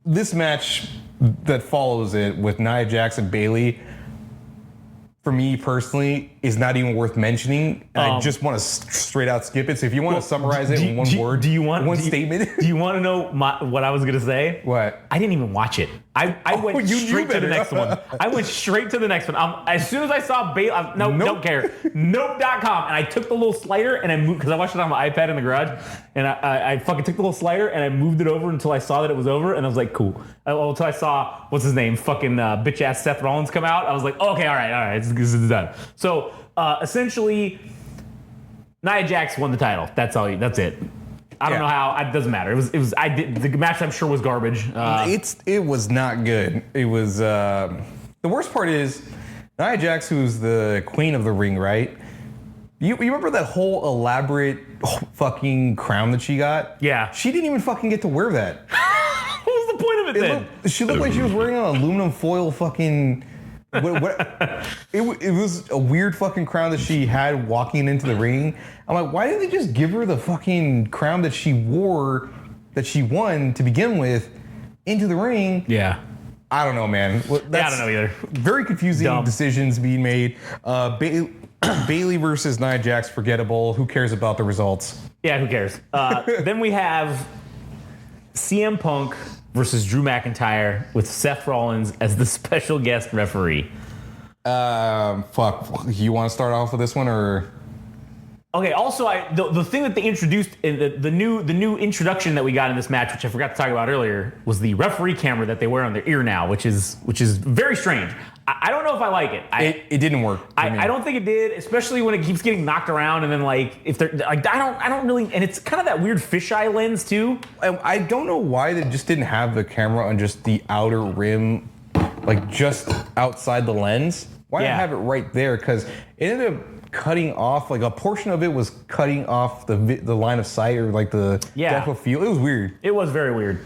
this match that follows it with Nia Jax and Bayley, for me personally, is not even worth mentioning. I just want to straight out skip it. So if you want to summarize it in one word, statement. Do you want to know what I was going to say? What? I didn't even watch it. I went straight to the next one. I went straight to the next one. As soon as I saw Bayley, don't care. Nope.com. And I took the little slider and I moved, because I watched it on my iPad in the garage. And I fucking took the little slider and I moved it over until I saw that it was over. And I was like, cool. Until I saw, what's his name? Fucking bitch ass Seth Rollins come out. I was like, okay, all right. This is done. So essentially, Nia Jax won the title. That's it. I don't know how. It doesn't matter. The match, I'm sure, was garbage. It was not good. It was. The worst part is Nia Jax, who's the queen of the ring, right? You remember that whole elaborate fucking crown that she got? Yeah. She didn't even fucking get to wear that. What was the point of it then? She looked like she was wearing an aluminum foil fucking. It was a weird fucking crown that she had walking into the ring. I'm like, why didn't they just give her the fucking crown that she wore, that she won to begin with, into the ring? Yeah. I don't know, man. I don't know either. Very confusing decisions being made. Bayley versus Nia Jax, forgettable. Who cares about the results? Yeah, who cares? Then we have CM Punk versus Drew McIntyre with Seth Rollins as the special guest referee. Fuck. You want to start off with this one, or? Okay. Also, the thing that they introduced in the new introduction that we got in this match, which I forgot to talk about earlier, was the referee camera that they wear on their ear now, which is very strange. I don't know if I like it. It didn't work. I don't think it did, especially when it keeps getting knocked around, and then like if they're like I don't really, and it's kind of that weird fisheye lens too. I don't know why they just didn't have the camera on just the outer rim, like just outside the lens. Why not have it right there? Because it ended up cutting off, like a portion of it was cutting off the line of sight or like the depth of field. It was weird. It was very weird.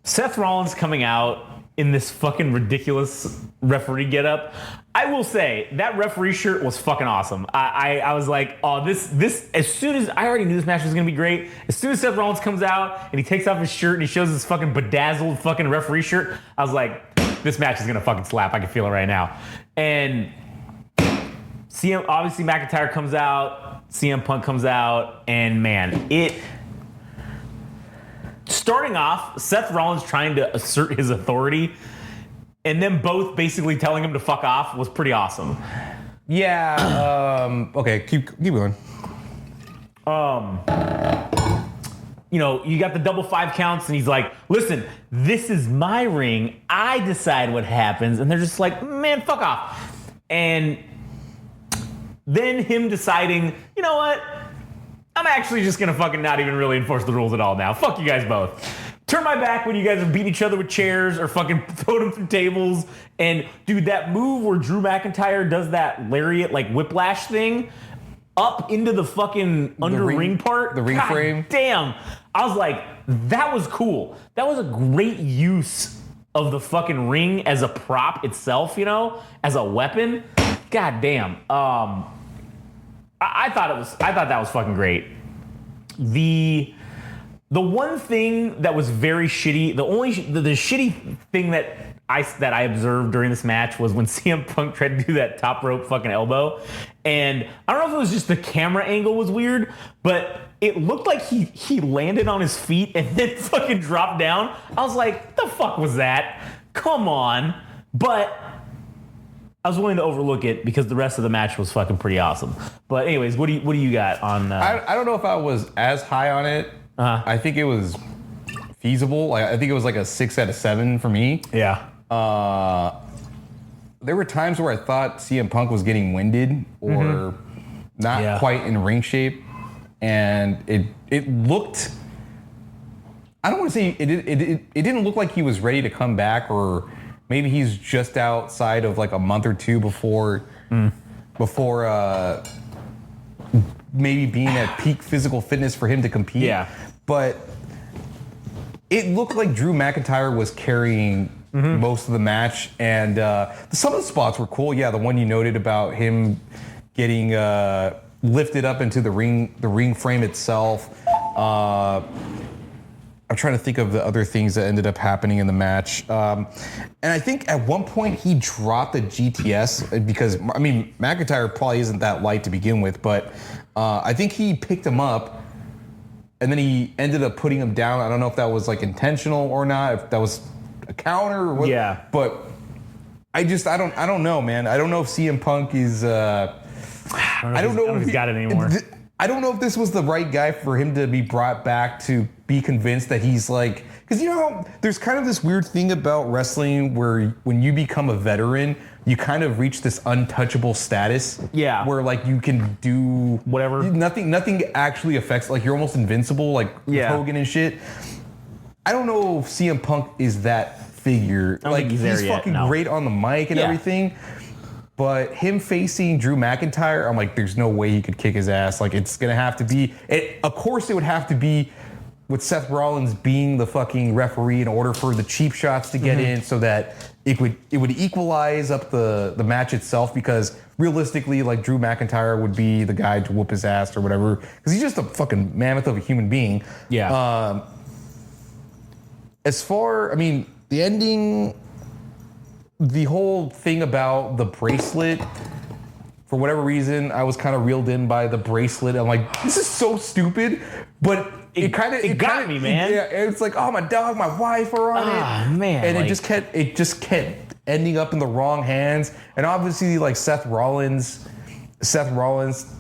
Seth Rollins coming out in this fucking ridiculous referee getup. I will say that referee shirt was fucking awesome. I was like, oh, this as soon as I already knew this match was gonna be great. As soon as Seth Rollins comes out and he takes off his shirt and he shows his fucking bedazzled fucking referee shirt, I was like, this match is gonna fucking slap. I can feel it right now. And obviously McIntyre comes out, CM Punk comes out, and man, starting off, Seth Rollins trying to assert his authority and then both basically telling him to fuck off was pretty awesome. Yeah. Okay, keep going. You got the double 5 counts, and he's like, listen, this is my ring. I decide what happens. And they're just like, man, fuck off. And then him deciding, you know what? I'm actually just going to fucking not even really enforce the rules at all now. Fuck you guys both. Turn my back when you guys are beating each other with chairs or fucking throwing them through tables. And, dude, that move where Drew McIntyre does that lariat, like, whiplash thing up into the fucking ring part. The ring God frame. Damn. I was like, that was cool. That was a great use of the fucking ring as a prop itself, as a weapon. God damn. I thought that was fucking great. The one thing that was very shitty, the shitty thing that I observed during this match was when CM Punk tried to do that top rope fucking elbow. And I don't know if it was just the camera angle was weird, but it looked like he landed on his feet and then fucking dropped down. I was like, the fuck was that? Come on. But I was willing to overlook it because the rest of the match was fucking pretty awesome. But anyways, what do you got on? I don't know if I was as high on it. I think it was feasible. I think it was like a 6 out of 7 for me. Yeah. There were times where I thought CM Punk was getting winded or not quite in ring shape, and it looked. I don't want to say it didn't look like he was ready to come back, or maybe he's just outside of like a month or two before maybe being at peak physical fitness for him to compete. Yeah. But it looked like Drew McIntyre was carrying most of the match, and some of the spots were cool. Yeah, the one you noted about him getting lifted up into the ring frame itself. I'm trying to think of the other things that ended up happening in the match. And I think at one point he dropped the GTS because, McIntyre probably isn't that light to begin with, but I think he picked him up and then he ended up putting him down. I don't know if that was like intentional or not, if that was a counter or what. Yeah. But I don't know, man. I don't know if CM Punk is... I don't know if he's got it anymore. I don't know if this was the right guy for him to be brought back to be convinced that he's like, because there's kind of this weird thing about wrestling where when you become a veteran, you kind of reach this untouchable status. Yeah. Where like you can do whatever. Nothing actually affects, like you're almost invincible, like Hogan and shit. I don't know if CM Punk is that figure. Like he's fucking great on the mic and everything. But him facing Drew McIntyre, I'm like, there's no way he could kick his ass. Like, it's going to have to be... Of course, it would have to be with Seth Rollins being the fucking referee in order for the cheap shots to get in so that it would equalize up the match itself, because realistically, like, Drew McIntyre would be the guy to whoop his ass or whatever, because he's just a fucking mammoth of a human being. Yeah. The ending... The whole thing about the bracelet, for whatever reason, I was kind of reeled in by the bracelet. I'm like, this is so stupid, but it got me, man. Yeah, it's like, oh, my dog, my wife are on it. Ah, man. And it just kept ending up in the wrong hands. And obviously, like, Seth Rollins Seth Rollins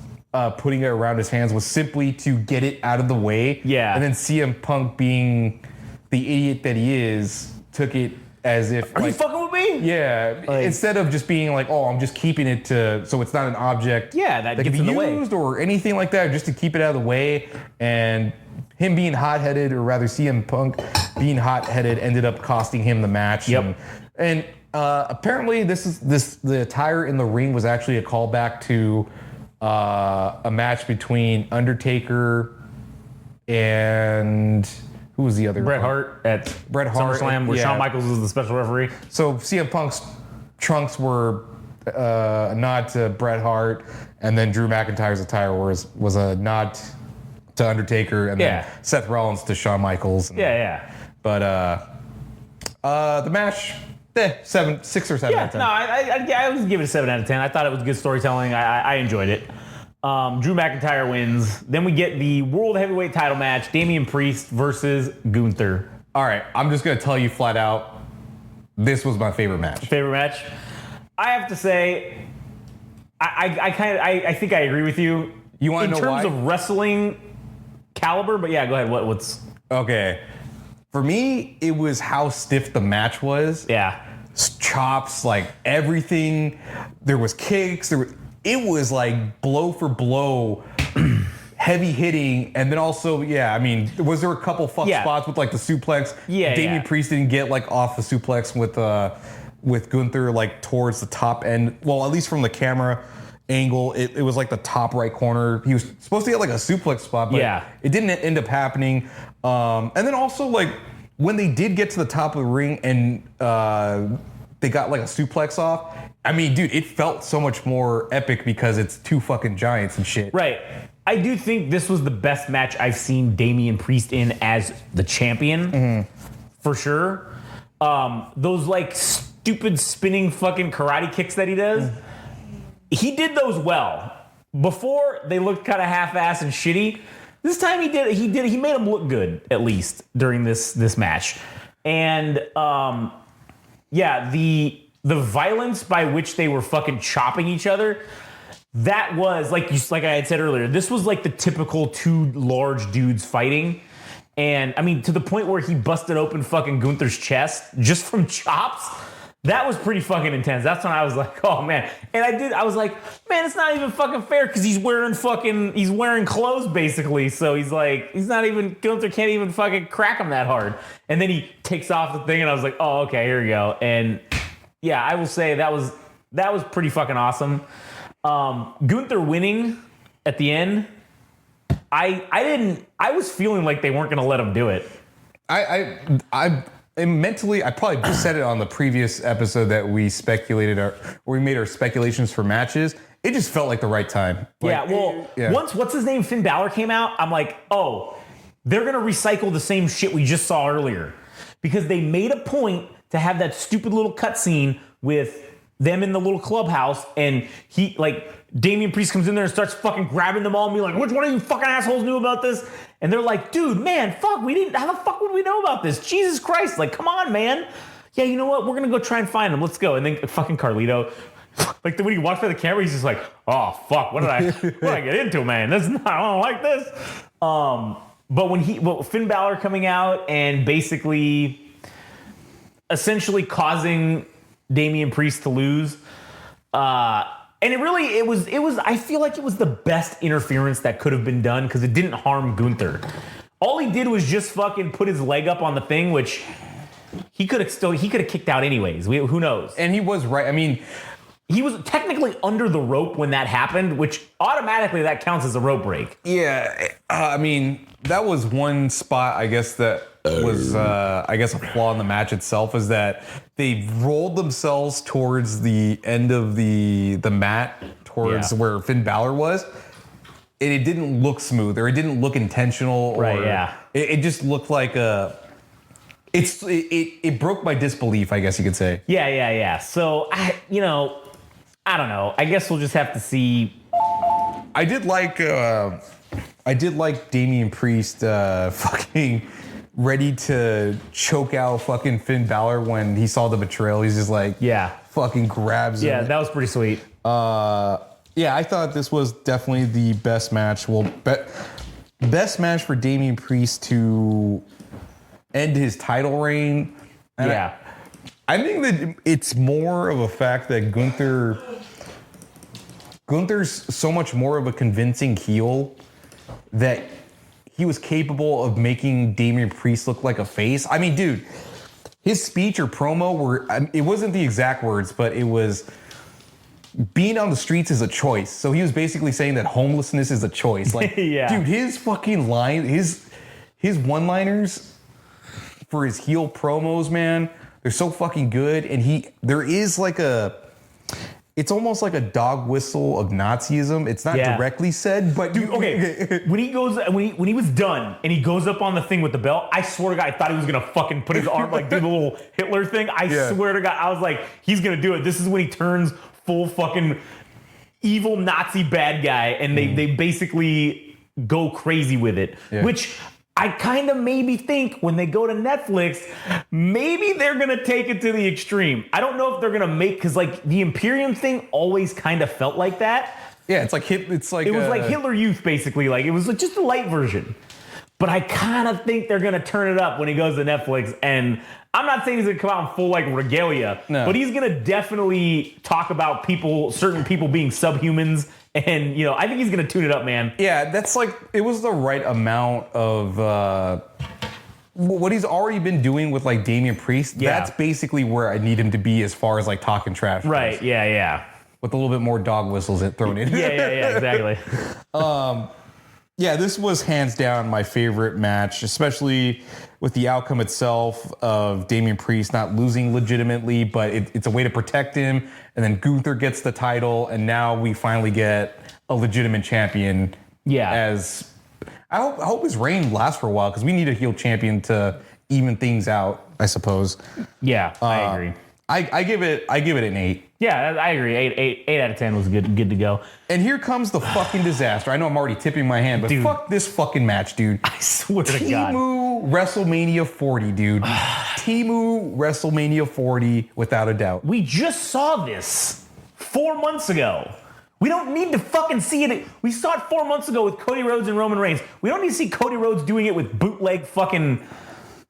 putting it around his hands was simply to get it out of the way. Yeah. And then CM Punk, being the idiot that he is, took it as if... Are you fucking with me? Yeah. Instead of just being like, oh, I'm just keeping it so it's not an object that can gets be in the way. used or anything like that, just to keep it out of the way. And him being hot-headed, or rather CM Punk being hot-headed, ended up costing him the match. Yep. And apparently the attire in the ring was actually a callback to a match between Undertaker and who was the other? Bret Hart at SummerSlam, where Shawn Michaels was the special referee. So CM Punk's trunks were a nod to Bret Hart, and then Drew McIntyre's attire was a nod to Undertaker, and then Seth Rollins to Shawn Michaels. But the match, 6 or 7 out of 10. No, I would give it a 7 out of 10. I thought it was good storytelling. I enjoyed it. Drew McIntyre wins. Then we get the World Heavyweight title match, Damian Priest versus Gunther. All right, I'm just going to tell you flat out, this was my favorite match. Favorite match? I have to say, I think I agree with you. You want to know why? In terms of wrestling caliber, but yeah, go ahead. What's... Okay. For me, it was how stiff the match was. Yeah. Chops, like everything. There was kicks. It was like blow for blow, heavy hitting, and then also, was there a couple spots with like the suplex? Damian Priest didn't get like off the suplex with Gunther like towards the top end. Well, at least from the camera angle, it was like the top right corner. He was supposed to get like a suplex spot, but it didn't end up happening. And then also like when they did get to the top of the ring and they got like a suplex off, I mean, dude, it felt so much more epic because it's two fucking giants and shit. Right. I do think this was the best match I've seen Damian Priest in as the champion, for sure. Those like stupid spinning fucking karate kicks that he does, he did those well. Before, they looked kind of half-assed and shitty. This time he made them look good, at least, during this match. And the violence by which they were fucking chopping each other, that was, like I had said earlier, this was like the typical two large dudes fighting. And, I mean, to the point where he busted open fucking Gunther's chest just from chops. That was pretty fucking intense. That's when I was like, oh, man. And I was like, man, it's not even fucking fair because he's wearing clothes, basically. So Gunther can't even fucking crack him that hard. And then he takes off the thing and I was like, oh, okay, here we go. And yeah, I will say that was pretty fucking awesome. Gunther winning at the end, I was feeling like they weren't going to let him do it. And mentally, I probably just said it on the previous episode that we we made our speculations for matches. It just felt like the right time. Once what's his name, Finn Balor came out, I'm like, oh, they're gonna recycle the same shit we just saw earlier, because they made a point to have that stupid little cutscene with them in the little clubhouse, and Damian Priest comes in there and starts fucking grabbing them all and be like, which one of you fucking assholes knew about this? And they're like, dude, man, fuck, how the fuck would we know about this? Jesus Christ, like, come on, man. Yeah, you know what? We're gonna go try and find him. Let's go. And then fucking Carlito, like when he walks by the camera, he's just like, oh fuck, what did I get into, man? I don't like this. But when Finn Balor coming out and basically essentially causing Damian Priest to lose, and it was I feel like it was the best interference that could have been done because it didn't harm Gunther. All he did was just fucking put his leg up on the thing, which he could have kicked out anyways. Who knows? And he was right. I mean, he was technically under the rope when that happened, which automatically that counts as a rope break. Yeah, I mean, that was one spot, I guess, that was, a flaw in the match itself, is that they rolled themselves towards the end of the mat, towards where Finn Balor was, and it didn't look smooth, or it didn't look intentional. Right, yeah. It just looked like it broke my disbelief, I guess you could say. Yeah. So, I don't know. I guess we'll just have to see. I did like Damian Priest fucking ready to choke out fucking Finn Balor when he saw the betrayal. He's just like, fucking grabs him. Yeah, that was pretty sweet. Yeah, I thought this was definitely the best match. Well, best match for Damian Priest to end his title reign. And yeah. I think that it's more of a fact that Gunther's so much more of a convincing heel that he was capable of making Damian Priest look like a face. I mean, dude, his speech or promo it wasn't the exact words, but it was being on the streets is a choice. So he was basically saying that homelessness is a choice. Like, yeah. Dude, his fucking line, his one-liners for his heel promos, man, they're so fucking good. And there is like it's almost like a dog whistle of Nazism. It's not directly said, but dude, okay. when he was done and he goes up on the thing with the belt, I swear to God, I thought he was gonna fucking put his arm like do the little Hitler thing. I swear to God, I was like, he's gonna do it. This is when he turns full fucking evil Nazi bad guy, and they basically go crazy with it, which I kind of maybe think when they go to Netflix, maybe they're going to take it to the extreme. I don't know if they're going to because like the Imperium thing always kind of felt like that. Yeah, it was like Hitler Youth, basically. Like it was like just a light version. But I kind of think they're going to turn it up when he goes to Netflix. And I'm not saying he's going to come out in full like regalia, but he's going to definitely talk about certain people being subhumans. And, I think he's going to tune it up, man. Yeah, that's like, it was the right amount of what he's already been doing with like Damian Priest. Yeah. That's basically where I need him to be as far as like talking trash. Right, yeah. With a little bit more dog whistles thrown in. Yeah, exactly. Yeah, this was hands down my favorite match, especially with the outcome itself of Damian Priest not losing legitimately, but it's a way to protect him. And then Gunther gets the title, and now we finally get a legitimate champion. Yeah. I hope his reign lasts for a while, because we need a heel champion to even things out, I suppose. Yeah, I agree. I give it an 8. Yeah, I agree. 8 out of 10 was good to go. And here comes the fucking disaster. I know I'm already tipping my hand, but fuck this fucking match, dude. I swear to God. Timu WrestleMania 40, dude. Timu WrestleMania 40, without a doubt. We just saw this 4 months ago. We don't need to fucking see it. We saw it 4 months ago with Cody Rhodes and Roman Reigns. We don't need to see Cody Rhodes doing it with bootleg fucking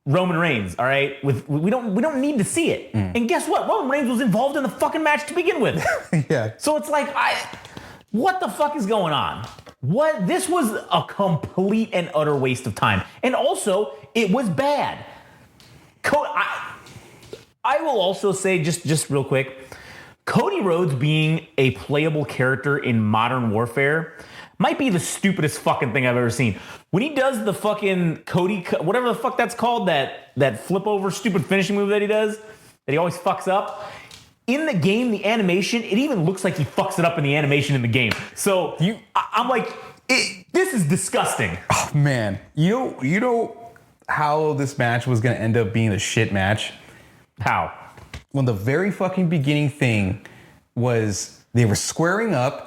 Roman Reigns, all right? We don't need to see it. And guess what? Roman Reigns was involved in the fucking match to begin with. Yeah. So it's like, what the fuck is going on? This was a complete and utter waste of time. And also, it was bad. I will also say, just real quick, Cody Rhodes being a playable character in Modern Warfare might be the stupidest fucking thing I've ever seen. When he does the fucking Cody, whatever the fuck that's called, that flip over stupid finishing move that he does, that he always fucks up. In the game, the animation, it even looks like he fucks it up in the animation in the game. So I'm like, this is disgusting. Oh man, you know how this match was gonna end up being a shit match? How? When the very fucking beginning thing was they were squaring up.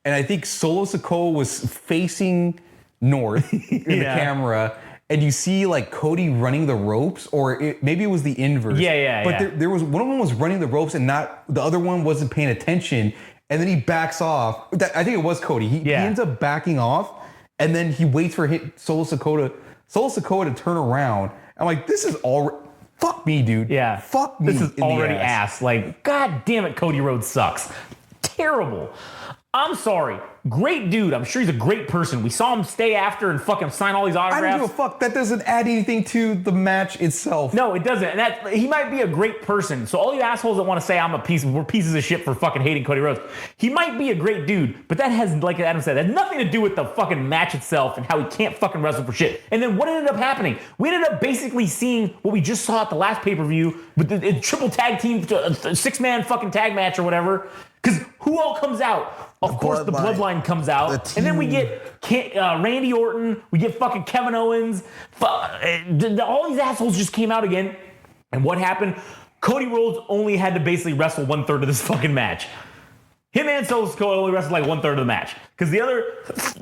And I think Solo Sikoa was facing north in the camera, and you see like Cody running the ropes, or maybe it was the inverse. But there was one of them was running the ropes, and the other one wasn't paying attention, and then he backs off. I think it was Cody. He ends up backing off, and then he waits for Solo Sikoa to turn around. I'm like, this is all. Fuck me, dude. Yeah. Fuck me. This is already ass. Like, God damn it, Cody Rhodes sucks. Terrible. I'm sorry. Great dude. I'm sure he's a great person. We saw him stay after and fucking sign all these autographs. I don't give a fuck. That doesn't add anything to the match itself. No, it doesn't. And he might be a great person. So all you assholes that want to say we're pieces of shit for fucking hating Cody Rhodes. He might be a great dude, but that has, like Adam said, that has nothing to do with the fucking match itself and how he can't fucking wrestle for shit. And then what ended up happening? We ended up basically seeing what we just saw at the last pay-per-view with the triple tag team, 6-man fucking tag match or whatever. Because who all comes out? Of course, the Bloodline comes out. And then we get Randy Orton. We get fucking Kevin Owens. All these assholes just came out again. And what happened? Cody Rhodes only had to basically wrestle 1/3 of this fucking match. Him and Solo Sikoa only wrestled like 1/3 of the match. Because the other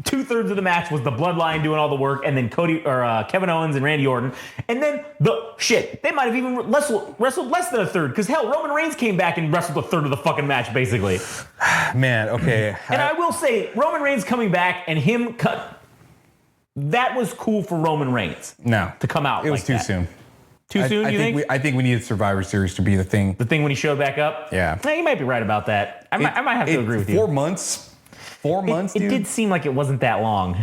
2/3 of the match was the Bloodline doing all the work, and then Kevin Owens and Randy Orton. And then they might have even wrestled less than 1/3. Because hell, Roman Reigns came back and wrestled 1/3 of the fucking match, basically. Man, okay. And I will say, Roman Reigns coming back and him that was cool for Roman Reigns. No. To come out It was like too that. soon. Too soon, you think? I think we needed Survivor Series to be the thing. The thing when he showed back up? Yeah. You might be right about that. I might have to agree with you. 4 months? 4 months, It dude? did seem like it wasn't that long.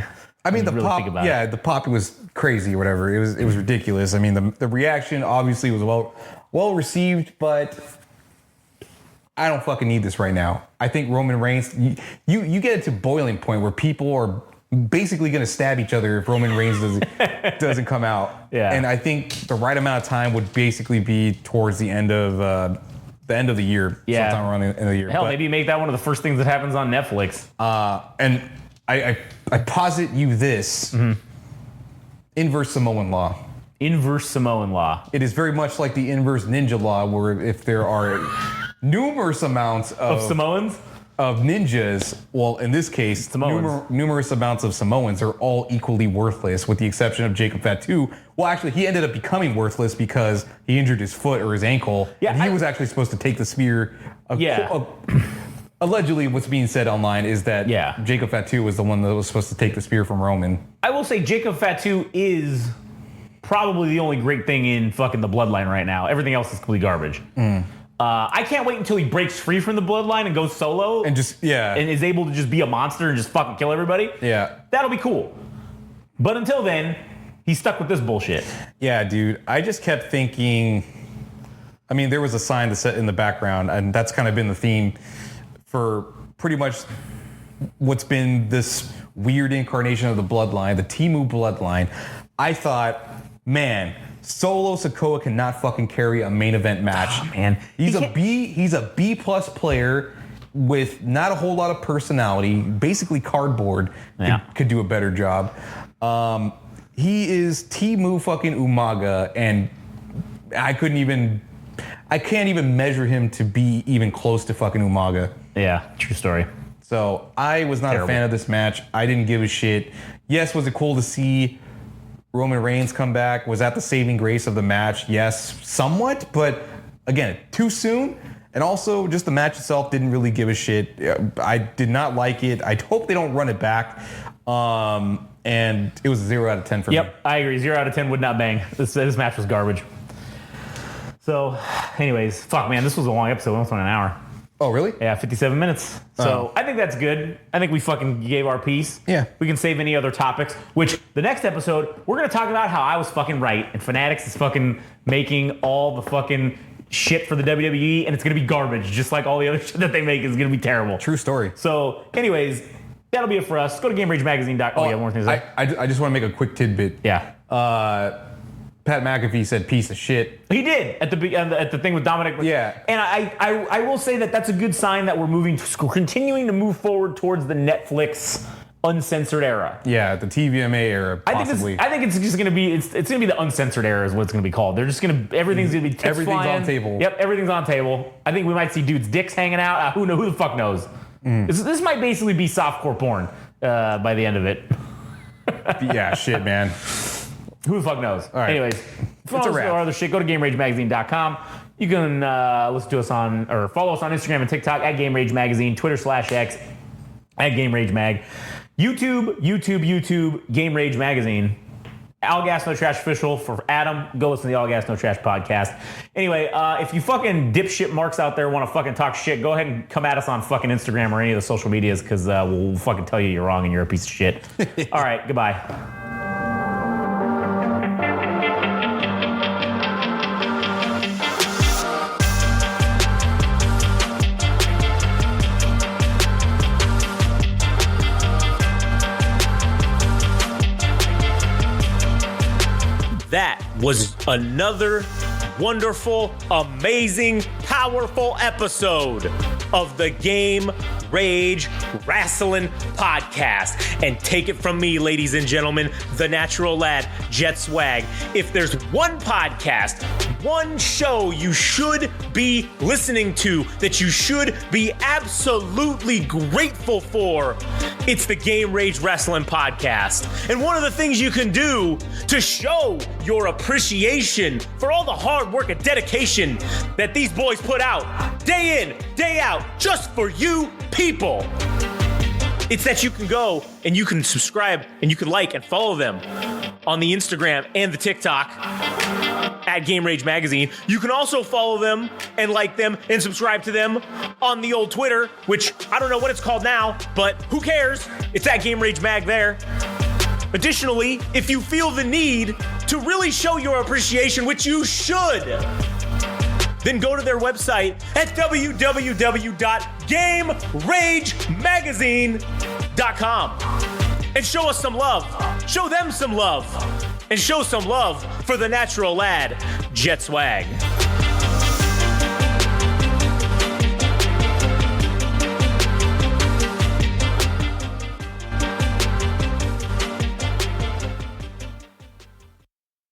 I mean, the really pop, think about it. the pop was crazy or whatever. It was ridiculous. I mean, the reaction obviously was well received, but I don't fucking need this right now. I think Roman Reigns, you get it to boiling point where people are basically going to stab each other if Roman Reigns doesn't come out. Yeah. And I think the right amount of time would basically be towards the end of the year. Yeah. Sometime around the end of the year. Hell, But, maybe you make that one of the first things that happens on Netflix. and I posit you this inverse Samoan law. Inverse Samoan law. It is very much like the inverse ninja law, where if there are numerous amounts Of Samoans? of ninjas, well, in this case, Samoans. numerous amounts of Samoans are all equally worthless, with the exception of Jacob Fatu. Well, actually, he ended up becoming worthless because he injured his foot or his ankle. Yeah, and he was actually supposed to take the spear. Allegedly, what's being said online is that Jacob Fatu was the one that was supposed to take the spear from Roman. I will say Jacob Fatu is probably the only great thing in fucking the bloodline right now. Everything else is complete garbage. I can't wait until he breaks free from the bloodline and goes solo And just, and is able to just be a monster and just fucking kill everybody. Yeah. That'll be cool. But until then, he's stuck with this bullshit. Yeah, dude. I just kept thinking, I mean, there was a sign that set in the background, and that's kind of been the theme for pretty much what's been this weird incarnation of the bloodline, the Temu bloodline. I thought, man, Solo Sikoa cannot fucking carry a main event match. Oh, man. He's a B plus player with not a whole lot of personality, basically cardboard. Could do a better job. He is Temu fucking Umaga, and I can't even measure him to be even close to fucking Umaga. Yeah, true story. So I was not a fan of this match. I didn't give a shit. Yes, was it cool to see Roman Reigns come back? Was that the saving grace of the match? Yes, somewhat, but again, too soon. And also, just the match itself didn't really give a shit. I did not like it. I hope they don't run it back. And it was a 0 out of 10 for me. Yep, I agree. 0 out of 10 would not bang. This match was garbage. So, anyways, fuck, man, this was a long episode. We almost went an hour. Oh, really? Yeah, 57 minutes. So I think that's good. I think we fucking gave our piece. Yeah. We can save any other topics, which the next episode, we're going to talk about how I was fucking right and Fanatics is fucking making all the fucking shit for the WWE and it's going to be garbage, just like all the other shit that they make is going to be terrible. True story. So, anyways, that'll be it for us. Go to GameRageMagazine.com. Oh, yeah, one more thing to say. I just want to make a quick tidbit. Yeah. Pat McAfee said piece of shit. He did at the thing with Dominic. Yeah. And I will say that that's a good sign that we're continuing to move forward towards the Netflix uncensored era. Yeah, the TVMA era, possibly. I think it's just gonna be it's gonna be the uncensored era is what it's gonna be called. They're just everything's gonna be tits Everything's flying. on table. Yep, everything's on table. I think we might see dudes' dicks hanging out. Who the fuck knows? This might basically be softcore porn by the end of it. Yeah, shit, man. Who the fuck knows? All right. Anyways, if you want to listen to our other shit, go to GameRageMagazine.com. You can listen to us or follow us on Instagram and TikTok at GameRageMagazine, Twitter /X at GameRageMag, YouTube, Game Rage Magazine. All Gas No Trash official for Adam. Go listen to the All Gas No Trash podcast. Anyway, if you fucking dipshit marks out there want to fucking talk shit, go ahead and come at us on fucking Instagram or any of the social medias because we'll fucking tell you you're wrong and you're a piece of shit. All right, goodbye. That was another wonderful, amazing, powerful episode of the Game Rage Wrestling Podcast. And take it from me, ladies and gentlemen, the natural lad, Jet Swag. If there's one podcast one show you should be listening to, that you should be absolutely grateful for, it's the Game Rage Wrestling Podcast. And one of the things you can do to show your appreciation for all the hard work and dedication that these boys put out day in, day out, just for you people, it's that you can go and you can subscribe and you can like and follow them on the Instagram and the TikTok at Game Rage Magazine. You can also follow them and like them and subscribe to them on the old Twitter, which I don't know what it's called now, but who cares? It's at Game Rage Mag there. Additionally, if you feel the need to really show your appreciation, which you should, then go to their website at www.GameRageMagazine.com and show us some love. Show them some love. And show some love for the natural lad, Jet Swag.